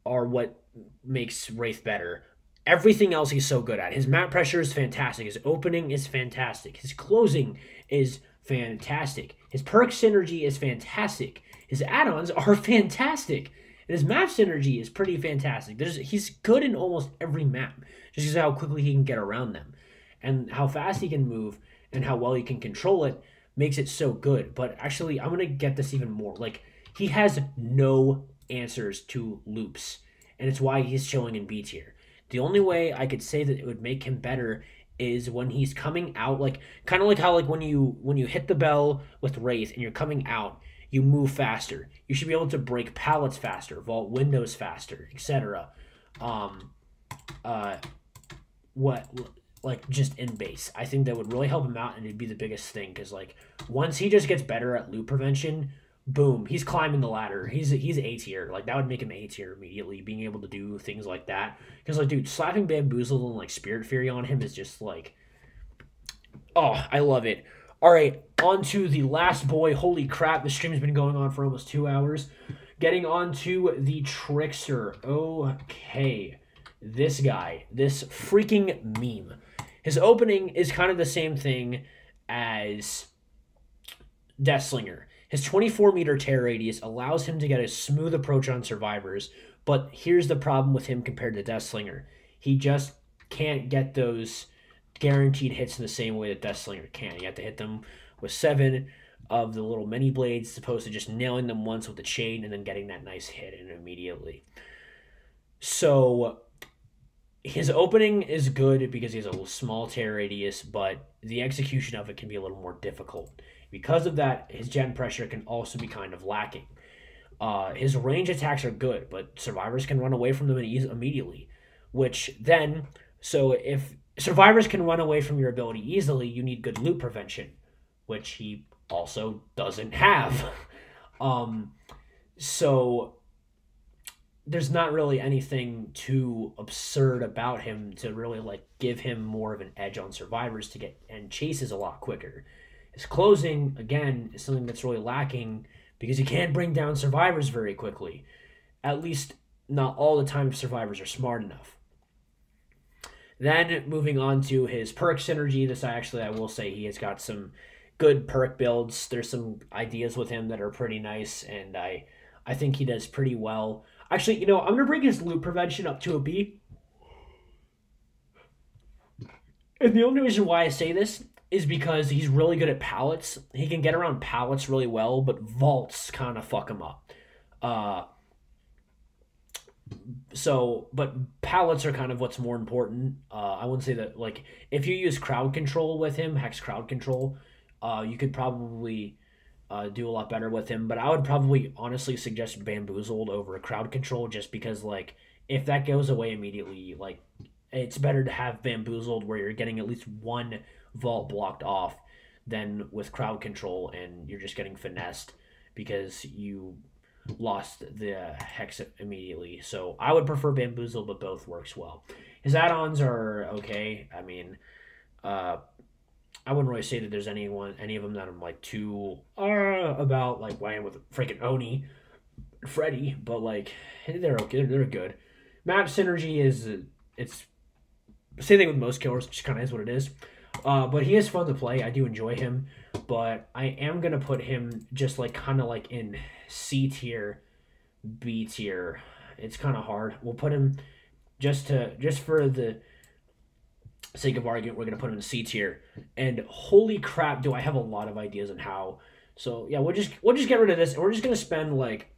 are what makes Wraith better. Everything else he's so good at. His map pressure is fantastic. His opening is fantastic. His closing is fantastic. His perk synergy is fantastic. His add-ons are fantastic. And his map synergy is pretty fantastic. He's good in almost every map. Just because of how quickly he can get around them. And how fast he can move and how well he can control it makes it so good. But actually, I'm going to get this even more. Like, he has no answers to loops. And it's why he's chilling in B tier. The only way I could say that it would make him better is when he's coming out, like kind of like how like when you hit the bell with Wraith and you're coming out, you move faster. You should be able to break pallets faster, vault windows faster, etc. Like just in base. I think that would really help him out, and it'd be the biggest thing because like once he just gets better at loot prevention, boom, he's climbing the ladder. He's A tier. Like that would make him A tier immediately, being able to do things like that. Because like, dude, slapping Bamboozled and like Spirit Fury on him is just like, oh, I love it. All right, on to the last boy. Holy crap, the stream's been going on for almost 2 hours. Getting on to the Trickster. Okay, this guy, this freaking meme. His opening is kind of the same thing as Deathslinger. His 24-meter tear radius allows him to get a smooth approach on survivors, but here's the problem with him compared to Deathslinger. He just can't get those guaranteed hits in the same way that Deathslinger can. You have to hit them with 7 of the little mini blades as opposed to just nailing them once with the chain and then getting that nice hit in immediately. So his opening is good because he has a small tear radius, but the execution of it can be a little more difficult. Because of that, his gen pressure can also be kind of lacking. His range attacks are good, but survivors can run away from them immediately. Which then, so if survivors can run away from your ability easily, you need good loot prevention, which he also doesn't have. So there's not really anything too absurd about him to really like give him more of an edge on survivors to get and chases a lot quicker. His closing, again, is something that's really lacking because he can't bring down survivors very quickly. At least not all the time if survivors are smart enough. Then moving on to his perk synergy, I will say he has got some good perk builds. There's some ideas with him that are pretty nice, and I think he does pretty well. Actually, I'm going to bring his loot prevention up to a B. And the only reason why I say this is because he's really good at pallets. He can get around pallets really well, but vaults kind of fuck him up. So, but pallets are kind of what's more important. I wouldn't say that, like, if you use crowd control with him, hex crowd control, you could probably do a lot better with him. But I would probably honestly suggest bamboozled over crowd control, just because, like, if that goes away immediately, like, it's better to have bamboozled where you're getting at least one vault blocked off than with crowd control and you're just getting finessed because you lost the hex immediately. So I would prefer bamboozle, but both works well. His add-ons are okay. I mean, uh, I wouldn't really say that there's any of them that I'm like too about, like why I am with freaking Oni, Freddy, but like they're okay. They're good. Map synergy is it's same thing with most killers. Just kind of is what it is. But he is fun to play. I do enjoy him, but I am gonna put him just like kind of like in C tier, B tier. It's kind of hard. We'll put him just for the sake of argument. We're gonna put him in C tier. And holy crap, do I have a lot of ideas on how. So yeah, we'll just get rid of this, and we're just gonna spend like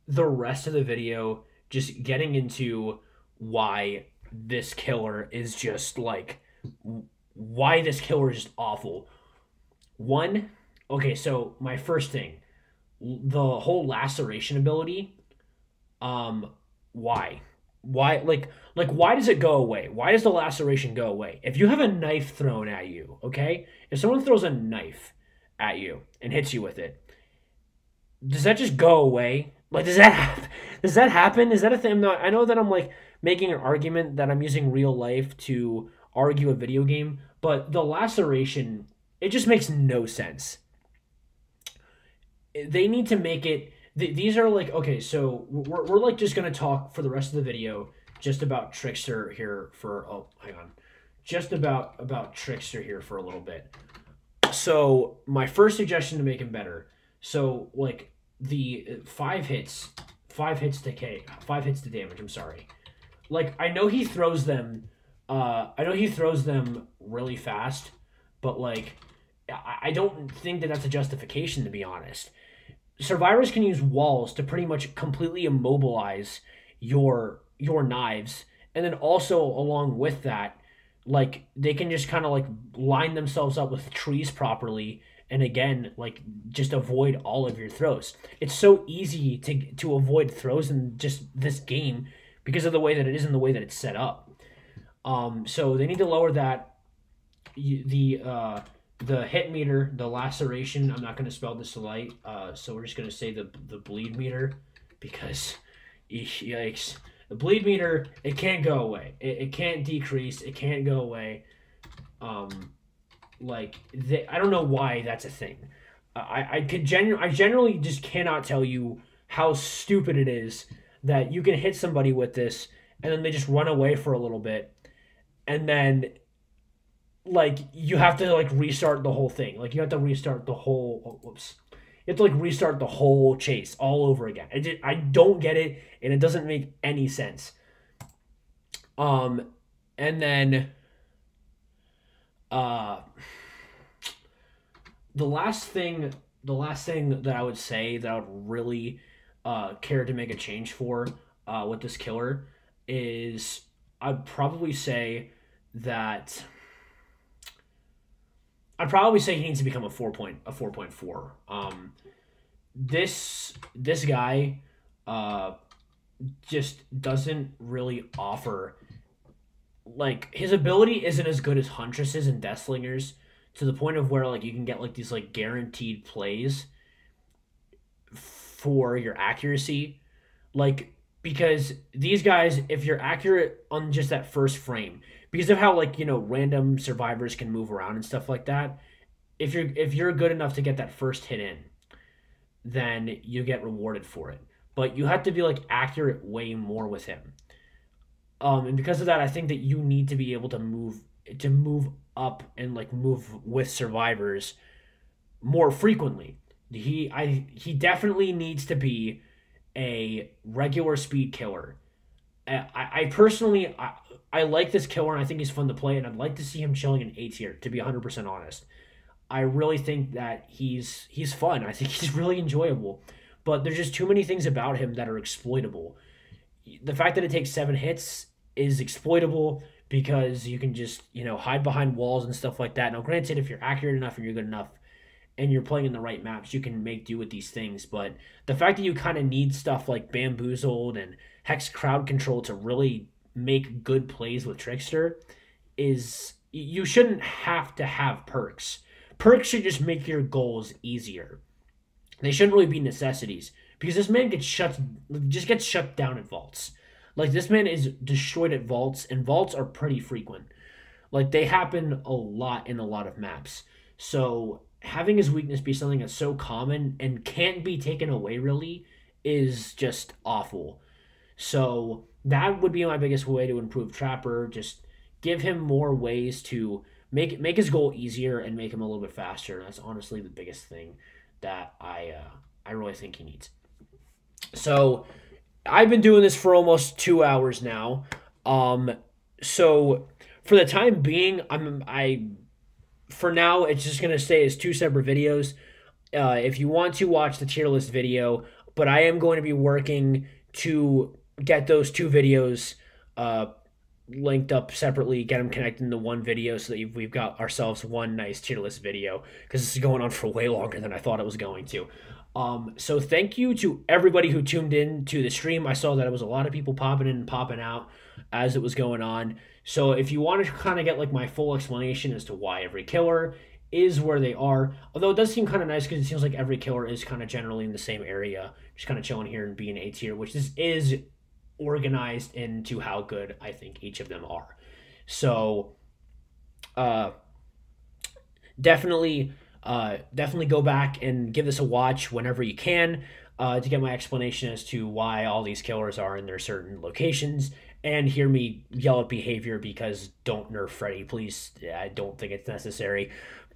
the rest of the video just getting into why this killer is just like why this killer is just awful. One, okay, so my first thing, the whole laceration ability, um, why? Why like why does it go away? Why does the laceration go away? If you have a knife thrown at you, okay? If someone throws a knife at you and hits you with it, does that just go away? Like does that happen? Is that a thing? I know that I'm like making an argument that I'm using real life to argue a video game, but the laceration, it just makes no sense. They need to make it. These are like okay, so we're like just gonna talk for the rest of the video just about Trickster here for hang on, just about Trickster here for a little bit. So my first suggestion to make him better. So like the five hits to K, 5 hits to damage. I'm sorry. Like I know he throws them. I know he throws them really fast, but like I don't think that that's a justification, to be honest. Survivors can use walls to pretty much completely immobilize your knives, and then also along with that, like they can just kind of like line themselves up with trees properly, and again like just avoid all of your throws. It's so easy to avoid throws in just this game because of the way that it is and the way that it's set up. So they need to lower that. The hit meter, the laceration. I'm not going to spell this light. So we're just going to say the bleed meter, because yikes, the bleed meter, it can't go away. It can't decrease. It can't go away. I don't know why that's a thing. I generally just cannot tell you how stupid it is that you can hit somebody with this and then they just run away for a little bit, and then like you have to like restart the whole thing. Like you have to restart the whole whoops. You have to like restart the whole chase all over again. I don't get it, and it doesn't make any sense. And then uh the last thing that I would say that I would really care to make a change for with this killer is I'd probably say that he needs to become a 4.4. This guy just doesn't really offer, like his ability isn't as good as Huntress's and Deathslinger's, to the point of where like you can get like these like guaranteed plays for your accuracy, like because these guys, if you're accurate on just that first frame, because of how like random survivors can move around and stuff like that, if you're good enough to get that first hit in, then you get rewarded for it. But you have to be like accurate way more with him. And because of that, I think that you need to be able to move up and like move with survivors more frequently. He definitely needs to be a regular speed killer. I personally I like this killer, and I think he's fun to play, and I'd like to see him chilling in A tier, to be 100% honest. I really think that he's fun. I think he's really enjoyable. But there's just too many things about him that are exploitable. the fact that it takes 7 hits is exploitable because you can just, hide behind walls and stuff like that. Now, granted, if you're accurate enough and you're good enough and you're playing in the right maps, you can make do with these things. But the fact that you kind of need stuff like Bamboozled and Hex Crowd Control to really make good plays with Trickster is you shouldn't have to have perks. Perks should just make your goals easier. They shouldn't really be necessities because this man gets shut down at vaults. Like this man is destroyed at vaults, and vaults are pretty frequent. Like they happen a lot in a lot of maps. So having his weakness be something that's so common and can't be taken away really is just awful. So that would be my biggest way to improve Trapper. Just give him more ways to make his goal easier and make him a little bit faster. That's honestly the biggest thing that I really think he needs. So I've been doing this for almost 2 hours now. So for the time being, for now it's just gonna stay as 2 separate videos. If you want to watch the tier list video, but I am going to be working to get those 2 videos linked up separately, get them connected into one video so that we've got ourselves one nice tier list video, because this is going on for way longer than I thought it was going to. So thank you to everybody who tuned in to the stream. I saw that it was a lot of people popping in and popping out as it was going on. So if you want to kind of get like my full explanation as to why every killer is where they are, although it does seem kind of nice because it seems like every killer is kind of generally in the same area, just kind of chilling here and being A tier, which this is organized into how good I think each of them are. So definitely go back and give this a watch whenever you can to get my explanation as to why all these killers are in their certain locations, and hear me yell at behavior because don't nerf Freddy, please. I don't think it's necessary,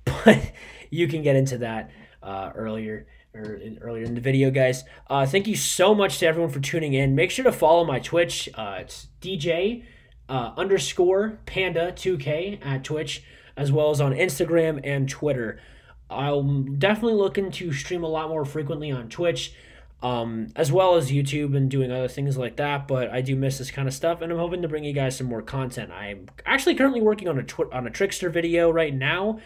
but you can get into that earlier in the video, guys. Thank you so much to everyone for tuning in. Make sure to follow my Twitch. It's DJ underscore Panda 2K at Twitch, as well as on Instagram and Twitter. I'll definitely looking to stream a lot more frequently on Twitch, as well as YouTube and doing other things like that. But I do miss this kind of stuff, and I'm hoping to bring you guys some more content. I'm actually currently working on a Trickster video right now,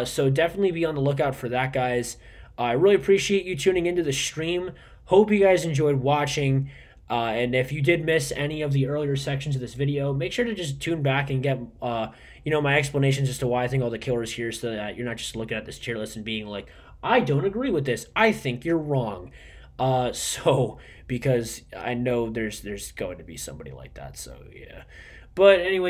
so definitely be on the lookout for that, guys. I really appreciate you tuning into the stream. Hope you guys enjoyed watching. And if you did miss any of the earlier sections of this video, make sure to just tune back and get my explanations as to why I think all the killers here, so that you're not just looking at this tier list and being like, I don't agree with this, I think you're wrong. Because I know there's going to be somebody like that. So yeah. But anyway,